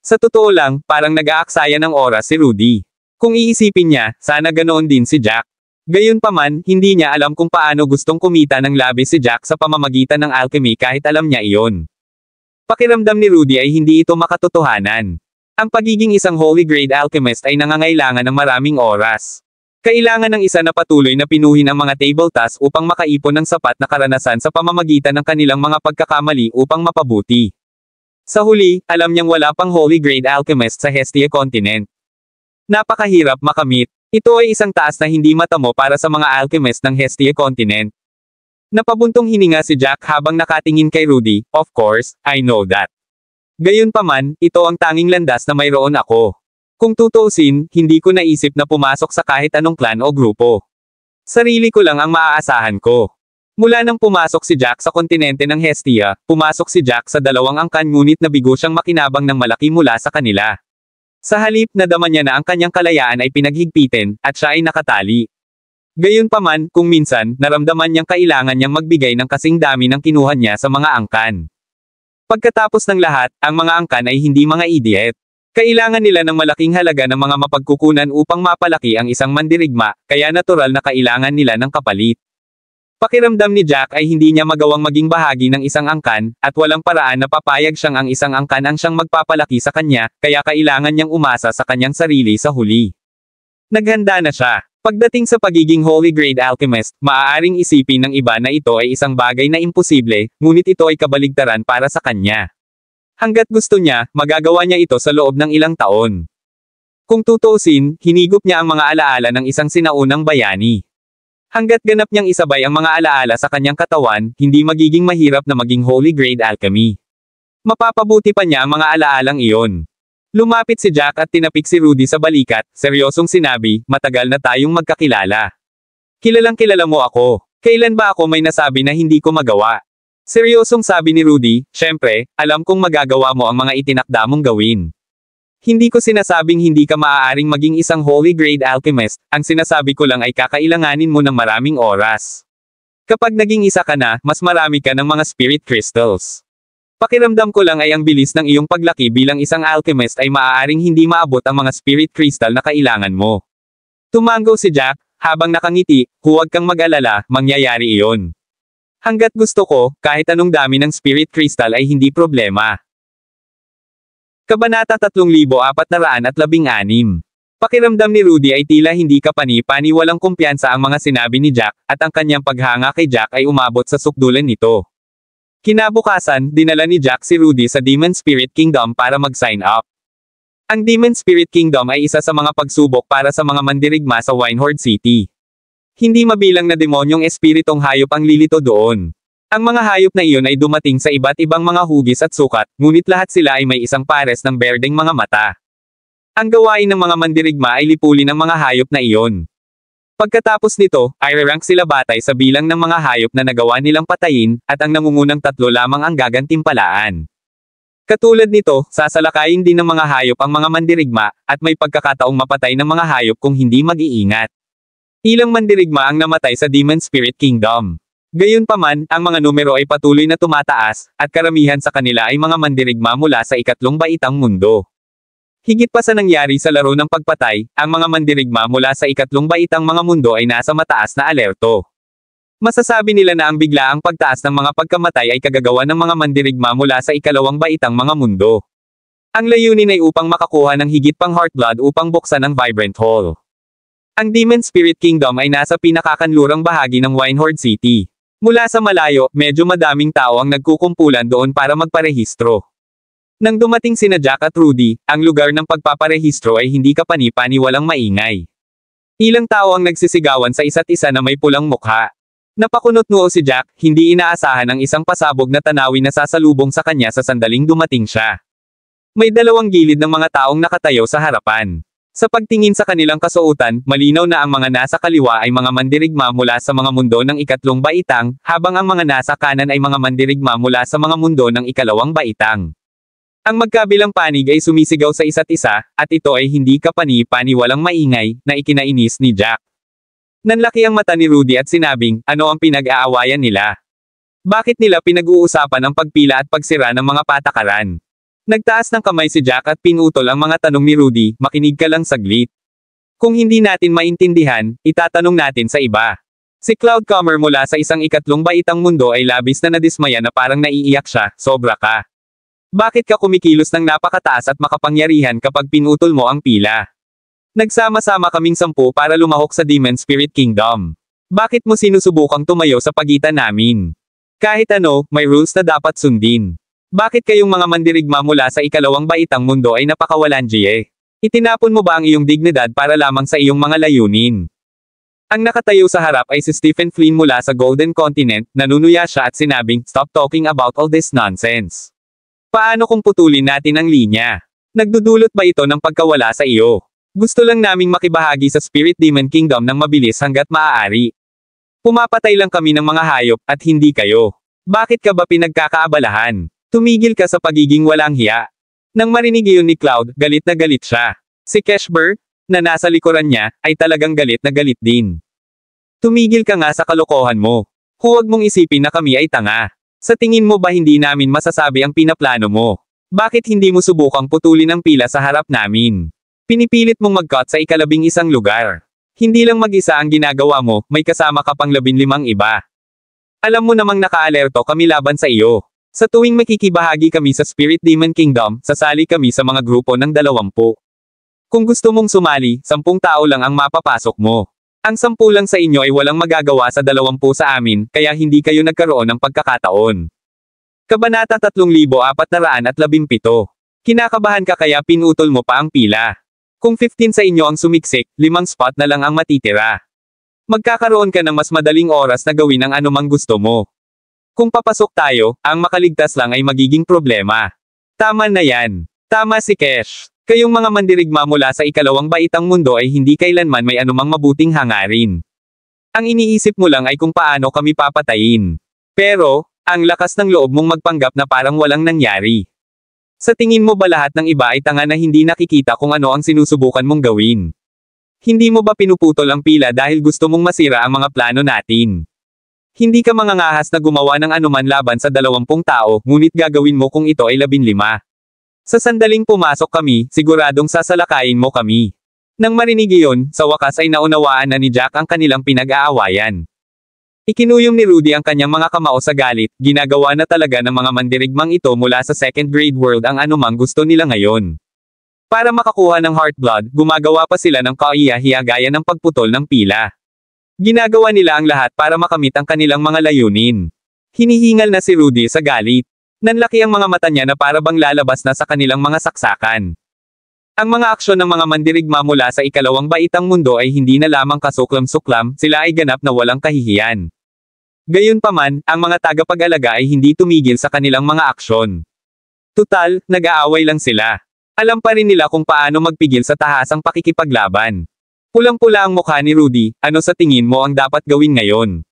Sa totoo lang, parang nag-aaksaya ng oras si Rudy. Kung iisipin niya, sana ganoon din si Jack. Gayunpaman, hindi niya alam kung paano gustong kumita ng labis si Jack sa pamamagitan ng alchemy kahit alam niya iyon. Pakiramdam ni Rudy ay hindi ito makatotohanan. Ang pagiging isang holy grade alchemist ay nangangailangan ng maraming oras. Kailangan ng isa na patuloy na pinuhin ang mga table tasks upang makaipon ng sapat na karanasan sa pamamagitan ng kanilang mga pagkakamali upang mapabuti. Sa huli, alam niyang wala pang holy grade alchemist sa Hestia continent. Napakahirap makamit. Ito ay isang taas na hindi matamo para sa mga alchemist ng Hestia continent. Napabuntong hininga si Jack habang nakatingin kay Rudy, of course, I know that. Gayunpaman, ito ang tanging landas na mayroon ako. Kung tutuusin, hindi ko naisip na pumasok sa kahit anong clan o grupo. Sarili ko lang ang maaasahan ko. Mula nang pumasok si Jack sa kontinente ng Hestia, pumasok si Jack sa 2 angkan ngunit nabigo siyang makinabang ng malaki mula sa kanila. Sa halip, nadama niya na ang kanyang kalayaan ay pinaghigpitin, at siya ay nakatali. Gayunpaman, kung minsan, naramdaman niyang kailangan niyang magbigay ng kasing dami ng kinuha niya sa mga angkan. Pagkatapos ng lahat, ang mga angkan ay hindi mga idiot. Kailangan nila ng malaking halaga ng mga mapagkukunan upang mapalaki ang isang mandirigma, kaya natural na kailangan nila ng kapalit. Pakiramdam ni Jack ay hindi niya magawang maging bahagi ng isang angkan, at walang paraan na papayag siyang ang isang angkan ang siyang magpapalaki sa kanya, kaya kailangan niyang umasa sa kanyang sarili sa huli. Naghanda na siya. Pagdating sa pagiging holy grade alchemist, maaaring isipin ng iba na ito ay isang bagay na imposible, ngunit ito ay kabaligtaran para sa kanya. Hangga't gusto niya, magagawa niya ito sa loob ng ilang taon. Kung tutuusin, hinigop niya ang mga alaala ng isang sinaunang bayani. Hangga't ganap niyang isabay ang mga alaala sa kanyang katawan, hindi magiging mahirap na maging holy grade alchemy. Mapapabuti pa niya ang mga alaalang iyon. Lumapit si Jack at tinapik si Rudy sa balikat, seryosong sinabi, matagal na tayong magkakilala. Kilalang kilala mo ako. Kailan ba ako may nasabi na hindi ko magawa? Seryosong sabi ni Rudy, syempre, alam kong magagawa mo ang mga itinakda mong gawin. Hindi ko sinasabing hindi ka maaaring maging isang holy grade alchemist, ang sinasabi ko lang ay kakailanganin mo ng maraming oras. Kapag naging isa ka na, mas marami ka ng mga spirit crystals. Pakiramdam ko lang ay ang bilis ng iyong paglaki bilang isang alchemist ay maaaring hindi maabot ang mga spirit crystal na kailangan mo. Tumango si Jack, habang nakangiti, huwag kang mag-alala, mangyayari iyon. Hangga't gusto ko, kahit anong dami ng spirit crystal ay hindi problema. Kabanata 3416. Pakiramdam ni Rudy ay tila hindi kapani-paniwalang kumpiyansa ang mga sinabi ni Jack, at ang kanyang paghanga kay Jack ay umabot sa sukdulan nito. Kinabukasan, dinala ni Jack si Rudy sa Demon Spirit Kingdom para mag-sign up. Ang Demon Spirit Kingdom ay isa sa mga pagsubok para sa mga mandirigma sa Winehorde City. Hindi mabilang na demonyong espiritong hayop ang lilito doon. Ang mga hayop na iyon ay dumating sa iba't ibang mga hugis at sukat, ngunit lahat sila ay may isang pares ng berdeng mga mata. Ang gawain ng mga mandirigma ay lipulin ang mga hayop na iyon. Pagkatapos nito, ay rank sila batay sa bilang ng mga hayop na nagawa nilang patayin, at ang nangungunang 3 lamang ang gagantimpalaan. Katulad nito, sasalakayin din ng mga hayop ang mga mandirigma, at may pagkakataong mapatay ng mga hayop kung hindi mag-iingat. Ilang mandirigma ang namatay sa Demon Spirit Kingdom. Gayunpaman, ang mga numero ay patuloy na tumataas, at karamihan sa kanila ay mga mandirigma mula sa ikatlong baitang mundo. Higit pa sa nangyari sa laro ng pagpatay, ang mga mandirigma mula sa ikatlong baitang mga mundo ay nasa mataas na alerto. Masasabi nila na ang biglaang pagtaas ng mga pagkamatay ay kagagawa ng mga mandirigma mula sa ikalawang baitang mga mundo. Ang layunin ay upang makakuha ng higit pang Heartblood upang buksan ang Vibrant Hall. Ang Demon Spirit Kingdom ay nasa pinakakanlurang bahagi ng Winehorde City. Mula sa malayo, medyo madaming tao ang nagkukumpulan doon para magparehistro. Nang dumating sina Jack at Rudy, ang lugar ng pagpaparehistro ay hindi kapani-paniwalang maingay. Ilang tao ang nagsisigawan sa isa't isa na may pulang mukha. Napakunot-noo si Jack, hindi inaasahan ang isang pasabog na tanawin na sasalubong sa kanya sa sandaling dumating siya. May dalawang gilid ng mga taong nakatayo sa harapan. Sa pagtingin sa kanilang kasuotan, malinaw na ang mga nasa kaliwa ay mga mandirigma mula sa mga mundo ng ikatlong baitang, habang ang mga nasa kanan ay mga mandirigma mula sa mga mundo ng ikalawang baitang. Ang magkabilang panig ay sumisigaw sa isa't isa, at ito ay hindi kapani-paniwalang maingay, na ikinainis ni Jack. Nanlaki ang mata ni Rudy at sinabing, ano ang pinag-aawayan nila? Bakit nila pinag-uusapan ang pagpila at pagsira ng mga patakaran? Nagtaas ng kamay si Jack at pinutol ang mga tanong ni Rudy, makinig ka lang saglit. Kung hindi natin maintindihan, itatanong natin sa iba. Si Cloudcomer mula sa isang ikatlong baitang mundo ay labis na nadismaya na parang naiiyak siya, sobra ka. Bakit ka kumikilos ng napakataas at makapangyarihan kapag pinutol mo ang pila? Nagsama-sama kaming 10 para lumahok sa Demon Spirit Kingdom. Bakit mo sinusubukang tumayo sa pagitan namin? Kahit ano, may rules na dapat sundin. Bakit kayong mga mandirigma mula sa ikalawang baitang mundo ay napakawalanjiye? Itinapon mo ba ang iyong dignidad para lamang sa iyong mga layunin? Ang nakatayo sa harap ay si Stephen Flynn mula sa Golden Continent, nanunuya siya at sinabing, stop talking about all this nonsense. Paano kung putulin natin ang linya? Nagdudulot ba ito ng pagkawala sa iyo? Gusto lang naming makibahagi sa Spirit Demon Kingdom ng mabilis hanggat maaari. Pumapatay lang kami ng mga hayop, at hindi kayo. Bakit ka ba pinagkakaabalahan? Tumigil ka sa pagiging walang hiya. Nang marinig iyon ni Cloud, galit na galit siya. Si Cashbird, na nasa likuran niya, ay talagang galit na galit din. Tumigil ka nga sa kalokohan mo. Huwag mong isipin na kami ay tanga. Sa tingin mo ba hindi namin masasabi ang pinaplano mo? Bakit hindi mo subukang putulin ang pila sa harap namin? Pinipilit mong mag-cut sa ikalabing isang lugar. Hindi lang mag-isa ang ginagawa mo, may kasama ka pang 15 iba. Alam mo namang nakaalerto kami laban sa iyo. Sa tuwing makikibahagi kami sa Spirit Demon Kingdom, sasali kami sa mga grupo ng 20. Kung gusto mong sumali, 10 tao lang ang mapapasok mo. Ang 10 lang sa inyo ay walang magagawa sa 20 sa amin, kaya hindi kayo nagkaroon ng pagkakataon. Kabanata 3417. Kinakabahan ka kaya pinutol mo pa ang pila. Kung 15 sa inyo ang sumiksik, 5 spot na lang ang matitira. Magkakaroon ka ng mas madaling oras na gawin ang anumang gusto mo. Kung papasok tayo, ang makaligtas lang ay magiging problema. Tama na yan. Tama si Cash. Kayong mga mandirigma mula sa ikalawang baitang mundo ay hindi kailanman may anumang mabuting hangarin. Ang iniisip mo lang ay kung paano kami papatayin. Pero, ang lakas ng loob mong magpanggap na parang walang nangyari. Sa tingin mo ba lahat ng iba ay tanga na hindi nakikita kung ano ang sinusubukan mong gawin? Hindi mo ba pinuputol ang pila dahil gusto mong masira ang mga plano natin? Hindi ka mangangahas na gumawa ng anuman laban sa 20 tao, ngunit gagawin mo kung ito ay 15. Sa sandaling pumasok kami, siguradong sasalakayin mo kami. Nang marinig iyon, sa wakas ay naunawaan na ni Jack ang kanilang pinag-aawayan. Ikinuyom ni Rudy ang kanyang mga kamao sa galit, ginagawa na talaga ng mga mandirigmang ito mula sa second grade world ang anumang gusto nila ngayon. Para makakuha ng heart blood, gumagawa pa sila ng kaiya-hiya gaya ng pagputol ng pila. Ginagawa nila ang lahat para makamit ang kanilang mga layunin. Hinihingal na si Rudy sa galit. Nanlaki ang mga mata niya na para bang lalabas na sa kanilang mga saksakan. Ang mga aksyon ng mga mandirigma mula sa ikalawang baitang mundo ay hindi na lamang kasuklam-suklam, sila ay ganap na walang kahihiyan. Gayunpaman, ang mga tagapag-alaga ay hindi tumigil sa kanilang mga aksyon. Tutal, nag-aaway lang sila. Alam pa rin nila kung paano magpigil sa tahasang pakikipaglaban. Pulang-pula ang mukha ni Rudy, ano sa tingin mo ang dapat gawin ngayon?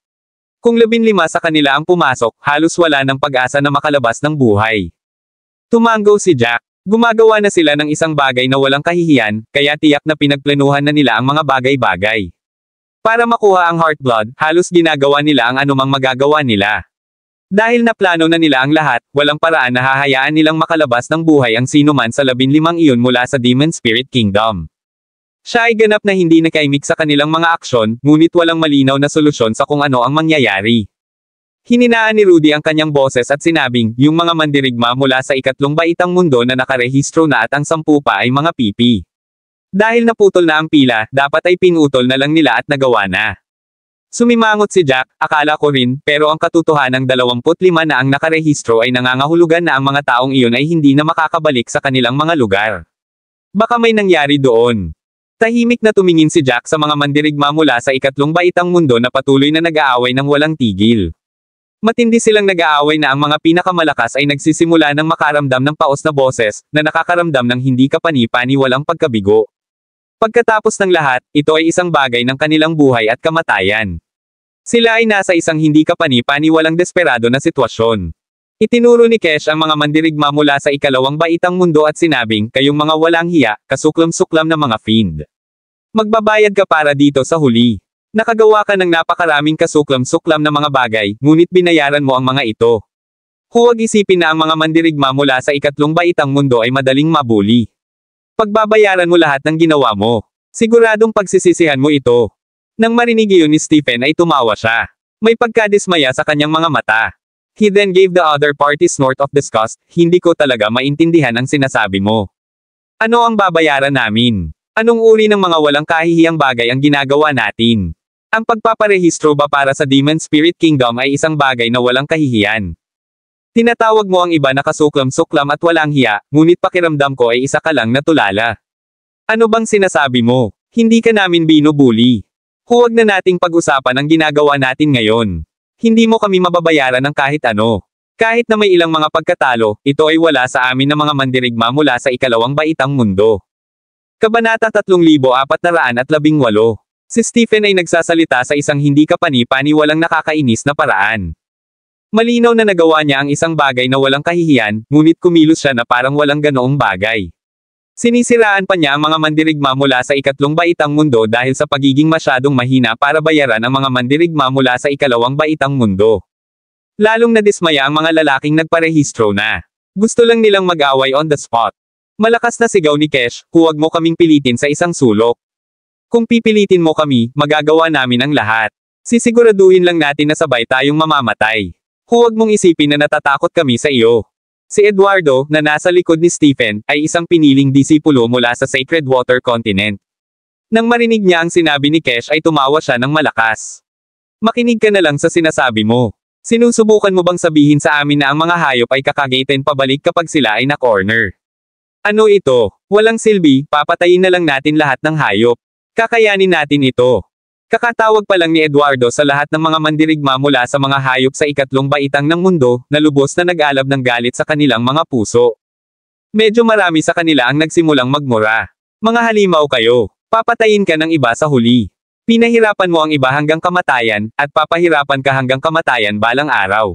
Kung 15 sa kanila ang pumasok, halos wala ng pag-asa na makalabas ng buhay. Tumango si Jack. Gumagawa na sila ng isang bagay na walang kahihiyan, kaya tiyak na pinagplanuhan na nila ang mga bagay-bagay. Para makuha ang heart blood, halos ginagawa nila ang anumang magagawa nila. Dahil naplano na nila ang lahat, walang paraan na hahayaan nilang makalabas ng buhay ang sinuman sa 15 iyon mula sa Demon Spirit Kingdom. Siya ay ganap na hindi nakaimik sa kanilang mga aksyon, ngunit walang malinaw na solusyon sa kung ano ang mangyayari. Hininaan ni Rudy ang kanyang boses at sinabing, yung mga mandirigma mula sa ikatlong baitang mundo na nakarehistro na at ang 10 pa ay mga pipi. Dahil naputol na ang pila, dapat ay pinutol na lang nila at nagawa na. Sumimangot si Jack, akala ko rin, pero ang katotohanan ng 25 na ang nakarehistro ay nangangahulugan na ang mga taong iyon ay hindi na makakabalik sa kanilang mga lugar. Baka may nangyari doon. Tahimik na tumingin si Jack sa mga mandirigma mula sa ikatlong baitang mundo na patuloy na nag-aaway ng walang tigil. Matindi silang nag-aaway na ang mga pinakamalakas ay nagsisimula ng makaramdam ng paos na boses, na nakakaramdam ng hindi kapani-pani walang pagkabigo. Pagkatapos ng lahat, ito ay isang bagay ng kanilang buhay at kamatayan. Sila ay nasa isang hindi kapani-pani walang desperado na sitwasyon. Itinuro ni Kesh ang mga mandirigma mula sa ikalawang baitang mundo at sinabing, kayong mga walang hiya, kasuklam-suklam na mga fiend. Magbabayad ka para dito sa huli. Nakagawa ka ng napakaraming kasuklam-suklam na mga bagay, ngunit binayaran mo ang mga ito. Huwag isipin na ang mga mandirigma mula sa ikatlong baitang mundo ay madaling mabuli. Pagbabayaran mo lahat ng ginawa mo. Siguradong pagsisisihan mo ito. Nang marinig iyon ni Stephen ay tumawa siya. May pagkadismaya sa kanyang mga mata. He then gave the other party snort of disgust, hindi ko talaga maintindihan ang sinasabi mo. Ano ang babayaran namin? Anong uri ng mga walang kahihiyang bagay ang ginagawa natin? Ang pagpaparehistro ba para sa Demon Spirit Kingdom ay isang bagay na walang kahihiyan? Tinatawag mo ang iba na kasuklam-suklam at walang hiya, ngunit pakiramdam ko ay isa ka lang na tulala. Ano bang sinasabi mo? Hindi ka namin binubuli. Huwag na nating pag-usapan ang ginagawa natin ngayon. Hindi mo kami mababayaran ng kahit ano. Kahit na may ilang mga pagkatalo, ito ay wala sa amin na mga mandirigma mula sa ikalawang baitang mundo. Kabanata 3418. Si Stephen ay nagsasalita sa isang hindi kapani-pani walang nakakainis na paraan. Malinaw na nagawa niya ang isang bagay na walang kahihiyan, ngunit kumilos siya na parang walang ganoong bagay. Sinisiraan pa niya ang mga mandirigma mula sa ikatlong baitang mundo dahil sa pagiging masyadong mahina para bayaran ang mga mandirigma mula sa ikalawang baitang mundo. Lalong nadismaya ang mga lalaking nagparehistro na. Gusto lang nilang mag-away on the spot. Malakas na sigaw ni Kesh, huwag mo kaming pilitin sa isang sulok. Kung pipilitin mo kami, magagawa namin ang lahat. Sisiguraduhin lang natin na sabay tayong mamamatay. Huwag mong isipin na natatakot kami sa iyo. Si Eduardo, na nasa likod ni Stephen, ay isang piniling disipulo mula sa Sacred Water Continent. Nang marinig niya ang sinabi ni Kesh ay tumawa siya ng malakas. Makinig ka na lang sa sinasabi mo. Sinusubukan mo bang sabihin sa amin na ang mga hayop ay kakagatin pabalik kapag sila ay na-corner? Ano ito? Walang silbi, papatayin na lang natin lahat ng hayop. Kakayanin natin ito. Kakatawag pa lang ni Eduardo sa lahat ng mga mandirigma mula sa mga hayop sa ikatlong baitang ng mundo, na lubos na nag-alab ng galit sa kanilang mga puso. Medyo marami sa kanila ang nagsimulang magmura. Mga halimaw kayo, papatayin ka ng iba sa huli. Pinahirapan mo ang iba hanggang kamatayan, at papahirapan ka hanggang kamatayan balang araw.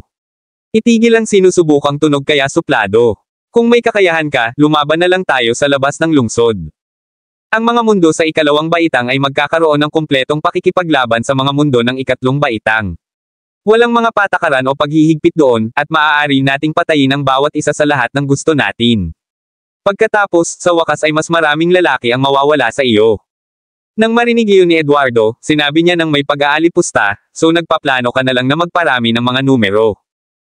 Itigil ang sinusubukang tunog kaya suplado. Kung may kakayahan ka, lumaban na lang tayo sa labas ng lungsod. Ang mga mundo sa ikalawang baitang ay magkakaroon ng kumpletong pakikipaglaban sa mga mundo ng ikatlong baitang. Walang mga patakaran o paghihigpit doon, at maaari nating patayin ang bawat isa sa lahat ng gusto natin. Pagkatapos, sa wakas ay mas maraming lalaki ang mawawala sa iyo. Nang marinig iyon ni Eduardo, sinabi niya ng may pag-aalipusta, so nagpaplano ka na lang na magparami ng mga numero.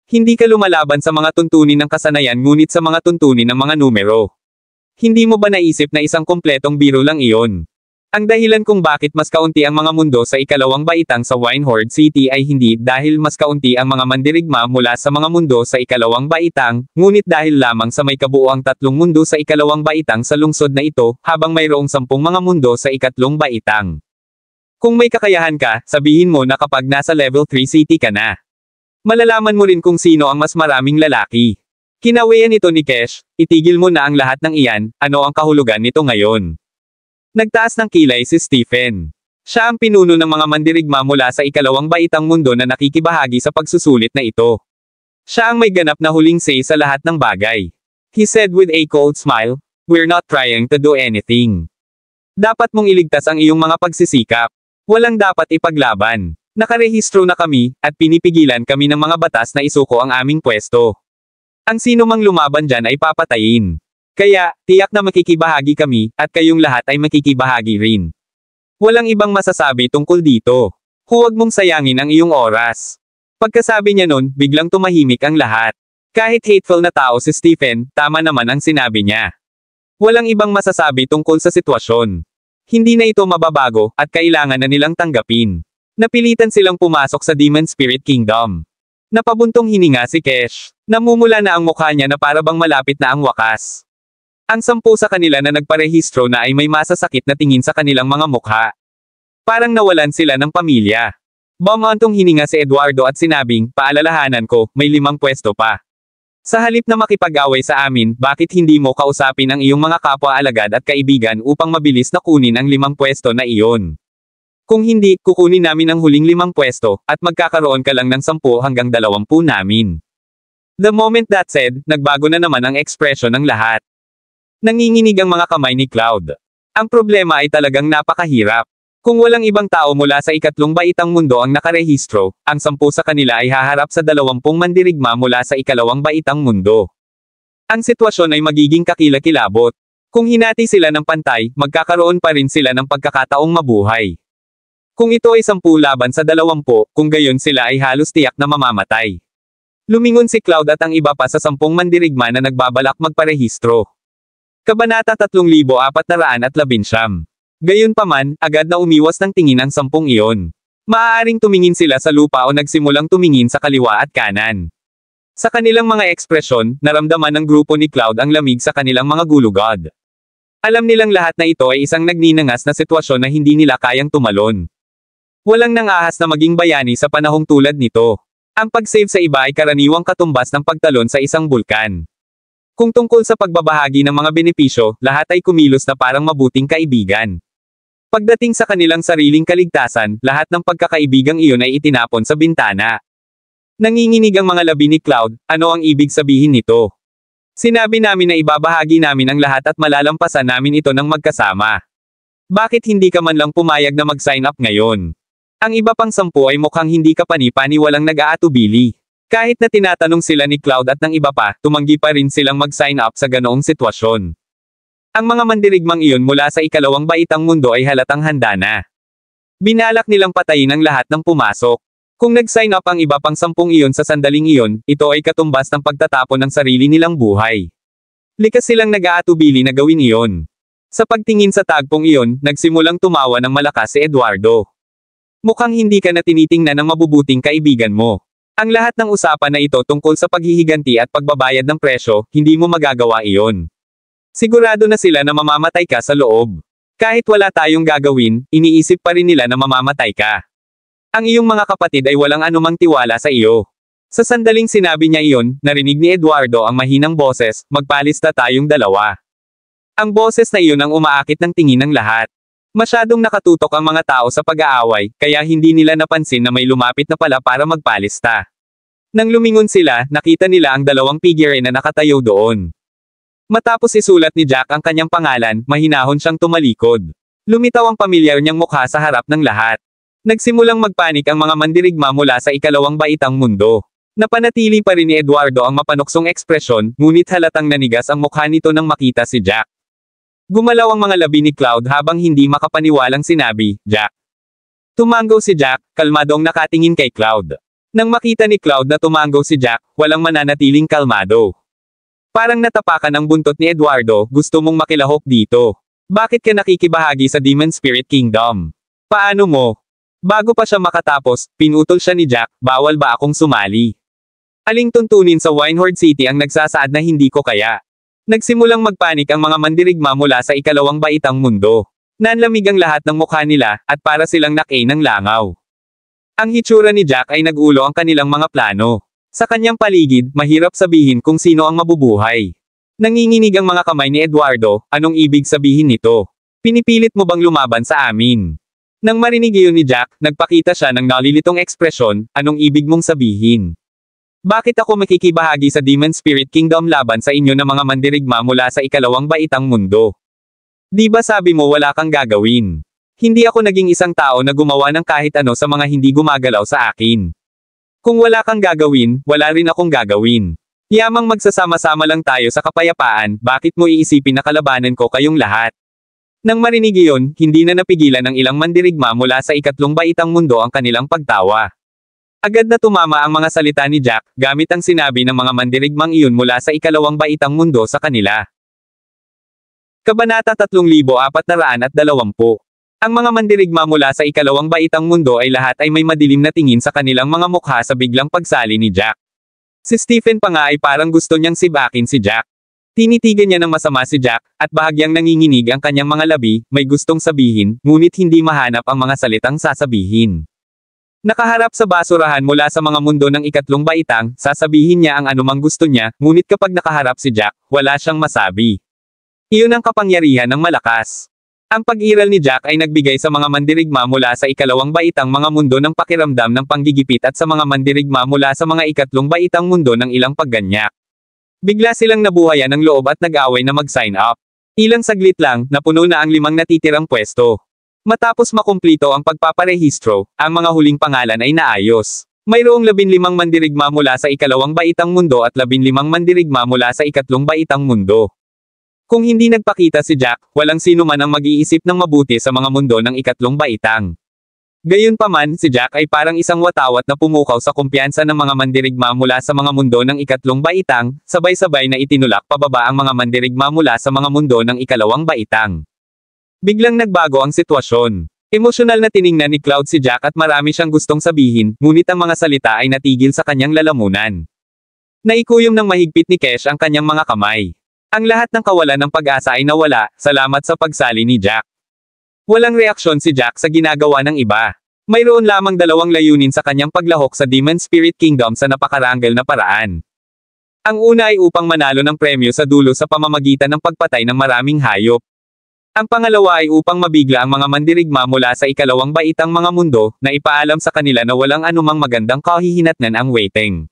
Hindi ka lumalaban sa mga tuntunin ng kasanayan ngunit sa mga tuntunin ng mga numero. Hindi mo ba naisip na isang kumpletong biro lang iyon? Ang dahilan kung bakit mas kaunti ang mga mundo sa ikalawang baitang sa Winehorde City ay hindi dahil mas kaunti ang mga mandirigma mula sa mga mundo sa ikalawang baitang, ngunit dahil lamang sa may kabuuang 3 mundo sa ikalawang baitang sa lungsod na ito, habang mayroong 10 mga mundo sa ikatlong baitang. Kung may kakayahan ka, sabihin mo na kapag nasa level 3 city ka na. Malalaman mo rin kung sino ang mas maraming lalaki. Kinawian ito ni Kesh, itigil mo na ang lahat ng iyan, ano ang kahulugan nito ngayon? Nagtaas ng kilay si Stephen. Siya ang pinuno ng mga mandirigma mula sa ikalawang baitang mundo na nakikibahagi sa pagsusulit na ito. Siya ang may ganap na huling say sa lahat ng bagay. He said with a cold smile, "We're not trying to do anything." Dapat mong iligtas ang iyong mga pagsisikap. Walang dapat ipaglaban. Nakarehistro na kami, at pinipigilan kami ng mga batas na isuko ang aming pwesto. Ang sino mang lumaban dyan ay papatayin. Kaya, tiyak na makikibahagi kami, at kayong lahat ay makikibahagi rin. Walang ibang masasabi tungkol dito. Huwag mong sayangin ang iyong oras. Pagkasabi niya nun, biglang tumahimik ang lahat. Kahit hateful na tao si Stephen, tama naman ang sinabi niya. Walang ibang masasabi tungkol sa sitwasyon. Hindi na ito mababago, at kailangan na nilang tanggapin. Napilitan silang pumasok sa Demon Spirit Kingdom. Napabuntong hininga si Kesh. Namumula na ang mukha niya na parabang malapit na ang wakas. Ang 10 sa kanila na nagparehistro na ay may masasakit na tingin sa kanilang mga mukha. Parang nawalan sila ng pamilya. Bumantong hininga si Eduardo at sinabing, "Paalalahanan ko, may 5 pwesto pa. Sa halip na makipag-away sa amin, bakit hindi mo kausapin ang iyong mga kapwa-alagad at kaibigan upang mabilis na kunin ang 5 pwesto na iyon? Kung hindi, kukunin namin ang huling 5 pwesto, at magkakaroon ka lang ng 10 hanggang 20 namin." The moment that said, nagbago na naman ang ekspresyon ng lahat. Nanginginig ang mga kamay ni Cloud. Ang problema ay talagang napakahirap. Kung walang ibang tao mula sa ikatlong baitang mundo ang nakarehistro, ang 10 sa kanila ay haharap sa 20 mandirigma mula sa ikalawang baitang mundo. Ang sitwasyon ay magiging kakilakilabot. Kung hinati sila ng pantay, magkakaroon pa rin sila ng pagkakataong mabuhay. Kung ito ay 10 laban sa 20, kung gayon sila ay halos tiyak na mamamatay. Lumingon si Cloud at ang iba pa sa 10 mandirigma na nagbabalak magparehistro. Kabanata 3419. Gayunpaman, agad na umiwas ng tingin ang 10 iyon. Maaaring tumingin sila sa lupa o nagsimulang tumingin sa kaliwa at kanan. Sa kanilang mga ekspresyon, naramdaman ng grupo ni Cloud ang lamig sa kanilang mga gulugod. Alam nilang lahat na ito ay isang nagninangas na sitwasyon na hindi nila kayang tumalon. Walang nangahas na maging bayani sa panahong tulad nito. Ang pag-save sa iba ay karaniwang katumbas ng pagtalon sa isang bulkan. Kung tungkol sa pagbabahagi ng mga benepisyo, lahat ay kumilos na parang mabuting kaibigan. Pagdating sa kanilang sariling kaligtasan, lahat ng pagkakaibigang iyon ay itinapon sa bintana. Nanginginig ang mga labi ni Cloud, ano ang ibig sabihin nito? Sinabi namin na ibabahagi namin ang lahat at malalampasan namin ito ng magkasama. Bakit hindi ka man lang pumayag na mag-sign up ngayon? Ang iba pang 10 ay mukhang hindi ka pani-paniwalang nag-aatubili. Kahit na tinatanong sila ni Cloud at ng iba pa, tumanggi pa rin silang mag-sign up sa ganoong sitwasyon. Ang mga mandirigmang iyon mula sa ikalawang baitang mundo ay halatang handa na. Binalak nilang patayin ang lahat ng pumasok. Kung nag-sign up ang iba pang 10 iyon sa sandaling iyon, ito ay katumbas ng pagtatapon ng sarili nilang buhay. Likas silang nag-aatubili na gawin iyon. Sa pagtingin sa tagpong iyon, nagsimulang tumawa ng malakas si Eduardo. Mukhang hindi ka na tinitingnan ng mabubuting kaibigan mo. Ang lahat ng usapan na ito tungkol sa paghihiganti at pagbabayad ng presyo, hindi mo magagawa iyon. Sigurado na sila na mamamatay ka sa loob. Kahit wala tayong gagawin, iniisip pa rin nila na mamamatay ka. Ang iyong mga kapatid ay walang anumang tiwala sa iyo. Sa sandaling sinabi niya iyon, narinig ni Eduardo ang mahinang boses, magpalista tayong dalawa. Ang boses na iyon ang umaakit ng tingin ng lahat. Masyadong nakatutok ang mga tao sa pag-aaway, kaya hindi nila napansin na may lumapit na pala para magpalista. Nang lumingon sila, nakita nila ang 2 figure na nakatayo doon. Matapos isulat ni Jack ang kanyang pangalan, mahinahon siyang tumalikod. Lumitaw ang pamilyar niyang mukha sa harap ng lahat. Nagsimulang magpanik ang mga mandirigma mula sa ikalawang baitang mundo. Napanatili pa rin ni Eduardo ang mapanuksong ekspresyon, ngunit halatang nanigas ang mukha nito nang makita si Jack. Gumalaw ang mga labi ni Cloud habang hindi makapaniwalang sinabi, "Jack." Tumanggaw si Jack, kalmadong nakatingin kay Cloud. Nang makita ni Cloud na tumanggaw si Jack, walang mananatiling kalmado. Parang natapakan ang buntot ni Eduardo, gusto mong makilahok dito. Bakit ka nakikibahagi sa Demon Spirit Kingdom? Paano mo? Bago pa siya makatapos, pinutol siya ni Jack, bawal ba akong sumali? Aling tuntunin sa Winehorde City ang nagsasaad na hindi ko kaya? Nagsimulang magpanik ang mga mandirigma mula sa ikalawang baitang mundo. Nanlamig ang lahat ng mukha nila, at para silang nakay ng langaw. Ang hitsura ni Jack ay nagulo ang kanilang mga plano. Sa kanyang paligid, mahirap sabihin kung sino ang mabubuhay. Nanginginig ang mga kamay ni Eduardo, anong ibig sabihin nito? Pinipilit mo bang lumaban sa amin? Nang marinig iyon ni Jack, nagpakita siya ng nalilitong ekspresyon, anong ibig mong sabihin? Bakit ako makikibahagi sa Demon Spirit Kingdom laban sa inyo na mga mandirigma mula sa ikalawang baitang mundo? Di ba sabi mo wala kang gagawin? Hindi ako naging isang tao na gumawa ng kahit ano sa mga hindi gumagalaw sa akin. Kung wala kang gagawin, wala rin akong gagawin. Yamang magsasama-sama lang tayo sa kapayapaan, bakit mo iisipin na kalabanan ko kayong lahat? Nang marinig iyon, hindi na napigilan ng ilang mandirigma mula sa ikatlong baitang mundo ang kanilang pagtawa. Agad na tumama ang mga salita ni Jack, gamit ang sinabi ng mga mandirigmang iyon mula sa ikalawang baitang mundo sa kanila. Kabanata 3420. Ang mga mandirigma mula sa ikalawang baitang mundo ay lahat ay may madilim na tingin sa kanilang mga mukha sa biglang pagsali ni Jack. Si Stephen pa nga ay parang gusto niyang sibakin si Jack. Tinitigan niya ng masama si Jack, at bahagyang nanginginig ang kanyang mga labi, may gustong sabihin, ngunit hindi mahanap ang mga salitang sasabihin. Nakaharap sa basurahan mula sa mga mundo ng ikatlong baitang, sasabihin niya ang anumang gusto niya, ngunit kapag nakaharap si Jack, wala siyang masabi. Iyon ang kapangyarihan ng malakas. Ang pag-iral ni Jack ay nagbigay sa mga mandirigma mula sa ikalawang baitang mga mundo ng pakiramdam ng panggigipit at sa mga mandirigma mula sa mga ikatlong baitang mundo ng ilang pagganyak. Bigla silang nabuhayan ng loob at nag-away na mag-sign up. Ilang saglit lang, napuno na ang 5 natitirang pwesto. Matapos makumplito ang pagpaparehistro, ang mga huling pangalan ay naayos. Mayroong 15 mandirigma mula sa ikalawang baitang mundo at 15 mandirigma mula sa ikatlong baitang mundo. Kung hindi nagpakita si Jack, walang sino man ang mag-iisip ng mabuti sa mga mundo ng ikatlong baitang. Gayunpaman, si Jack ay parang isang watawat na pumukaw sa kumpiyansa ng mga mandirigma mula sa mga mundo ng ikatlong baitang, sabay-sabay na itinulak pababa ang mga mandirigma mula sa mga mundo ng ikalawang baitang. Biglang nagbago ang sitwasyon. Emosyonal na tiningnan ni Cloud si Jack at marami siyang gustong sabihin, ngunit ang mga salita ay natigil sa kanyang lalamunan. Naikuyom ng mahigpit ni Kesh ang kanyang mga kamay. Ang lahat ng kawalan ng pag-asa ay nawala, salamat sa pagsali ni Jack. Walang reaksyon si Jack sa ginagawa ng iba. Mayroon lamang 2 layunin sa kanyang paglahok sa Demon Spirit Kingdom sa napakaranggal na paraan. Ang una ay upang manalo ng premyo sa dulo sa pamamagitan ng pagpatay ng maraming hayop. Ang pangalawa ay upang mabigla ang mga mandirigma mula sa ikalawang baitang mga mundo, na ipaalam sa kanila na walang anumang magandang kahihinatnan ang waiting.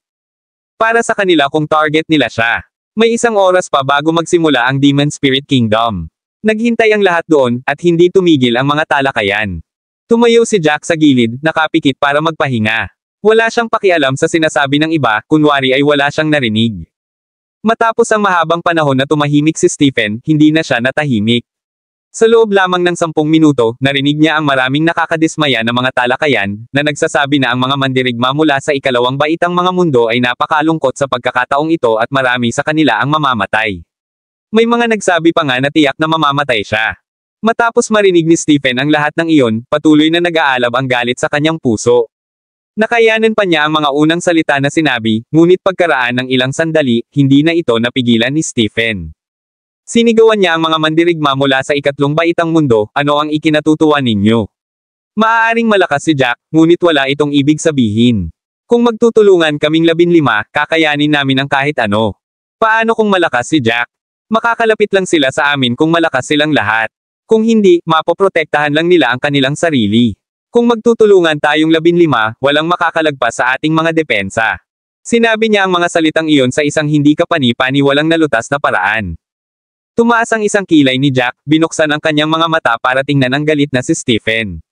Para sa kanila kung target nila siya. May 1 oras pa bago magsimula ang Demon Spirit Kingdom. Naghintay ang lahat doon, at hindi tumigil ang mga talakayan. Tumayo si Jack sa gilid, nakapikit para magpahinga. Wala siyang pakialam sa sinasabi ng iba, kunwari ay wala siyang narinig. Matapos ang mahabang panahon na tumahimik si Stephen, hindi na siya natahimik. Sa loob lamang ng 10 minuto, narinig niya ang maraming nakakadismaya na mga talakayan, na nagsasabi na ang mga mandirigma mula sa ikalawang baitang mga mundo ay napakalungkot sa pagkakataong ito at marami sa kanila ang mamamatay. May mga nagsabi pa nga na tiyak na mamamatay siya. Matapos marinig ni Stephen ang lahat ng iyon, patuloy na nag-aalab ang galit sa kanyang puso. Nakayanan pa niya ang mga unang salita na sinabi, ngunit pagkaraan ng ilang sandali, hindi na ito napigilan ni Stephen. Sinigawan niya ang mga mandirigma mula sa ikatlong baitang mundo, ano ang ikinatutuwa ninyo? Maaaring malakas si Jack, ngunit wala itong ibig sabihin. Kung magtutulungan kaming 15, kakayanin namin ang kahit ano. Paano kung malakas si Jack? Makakalapit lang sila sa amin kung malakas silang lahat. Kung hindi, mapoprotektahan lang nila ang kanilang sarili. Kung magtutulungan tayong 15, walang makakalagpas sa ating mga depensa. Sinabi niya ang mga salitang iyon sa isang hindi kapani-pani walang nalutas na paraan. Tumaas ang isang kilay ni Jack, binuksan ang kanyang mga mata para tingnan ang galit na si Stephen.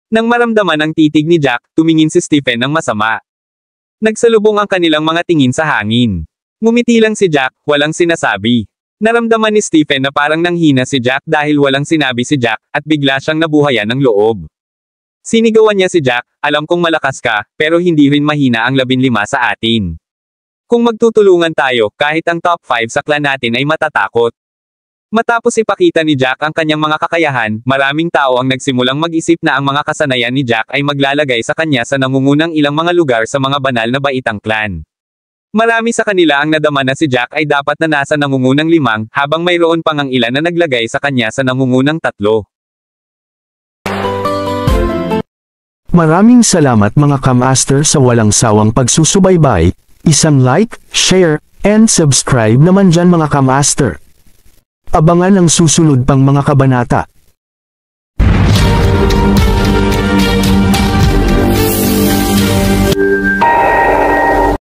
Nang maramdaman ang titig ni Jack, tumingin si Stephen ng masama. Nagsalubong ang kanilang mga tingin sa hangin. Ngumiti lang si Jack, walang sinasabi. Naramdaman ni Stephen na parang nanghina si Jack dahil walang sinabi si Jack, at bigla siyang nabuhayan ng loob. Sinigawan niya si Jack, alam kong malakas ka, pero hindi rin mahina ang 15 sa atin. Kung magtutulungan tayo, kahit ang top 5 sa clan natin ay matatakot. Matapos ipakita ni Jack ang kanyang mga kakayahan, maraming tao ang nagsimulang mag-isip na ang mga kasanayan ni Jack ay maglalagay sa kanya sa nangungunang ilang mga lugar sa mga banal na baitang clan. Marami sa kanila ang nadama na si Jack ay dapat na nasa nangungunang 5, habang mayroon pang ang ilan na naglagay sa kanya sa nangungunang 3. Maraming salamat mga kamaster sa walang sawang pagsusubaybay, isang like, share, and subscribe naman dyan mga kamaster. Abangan ang susunod pang mga kabanata.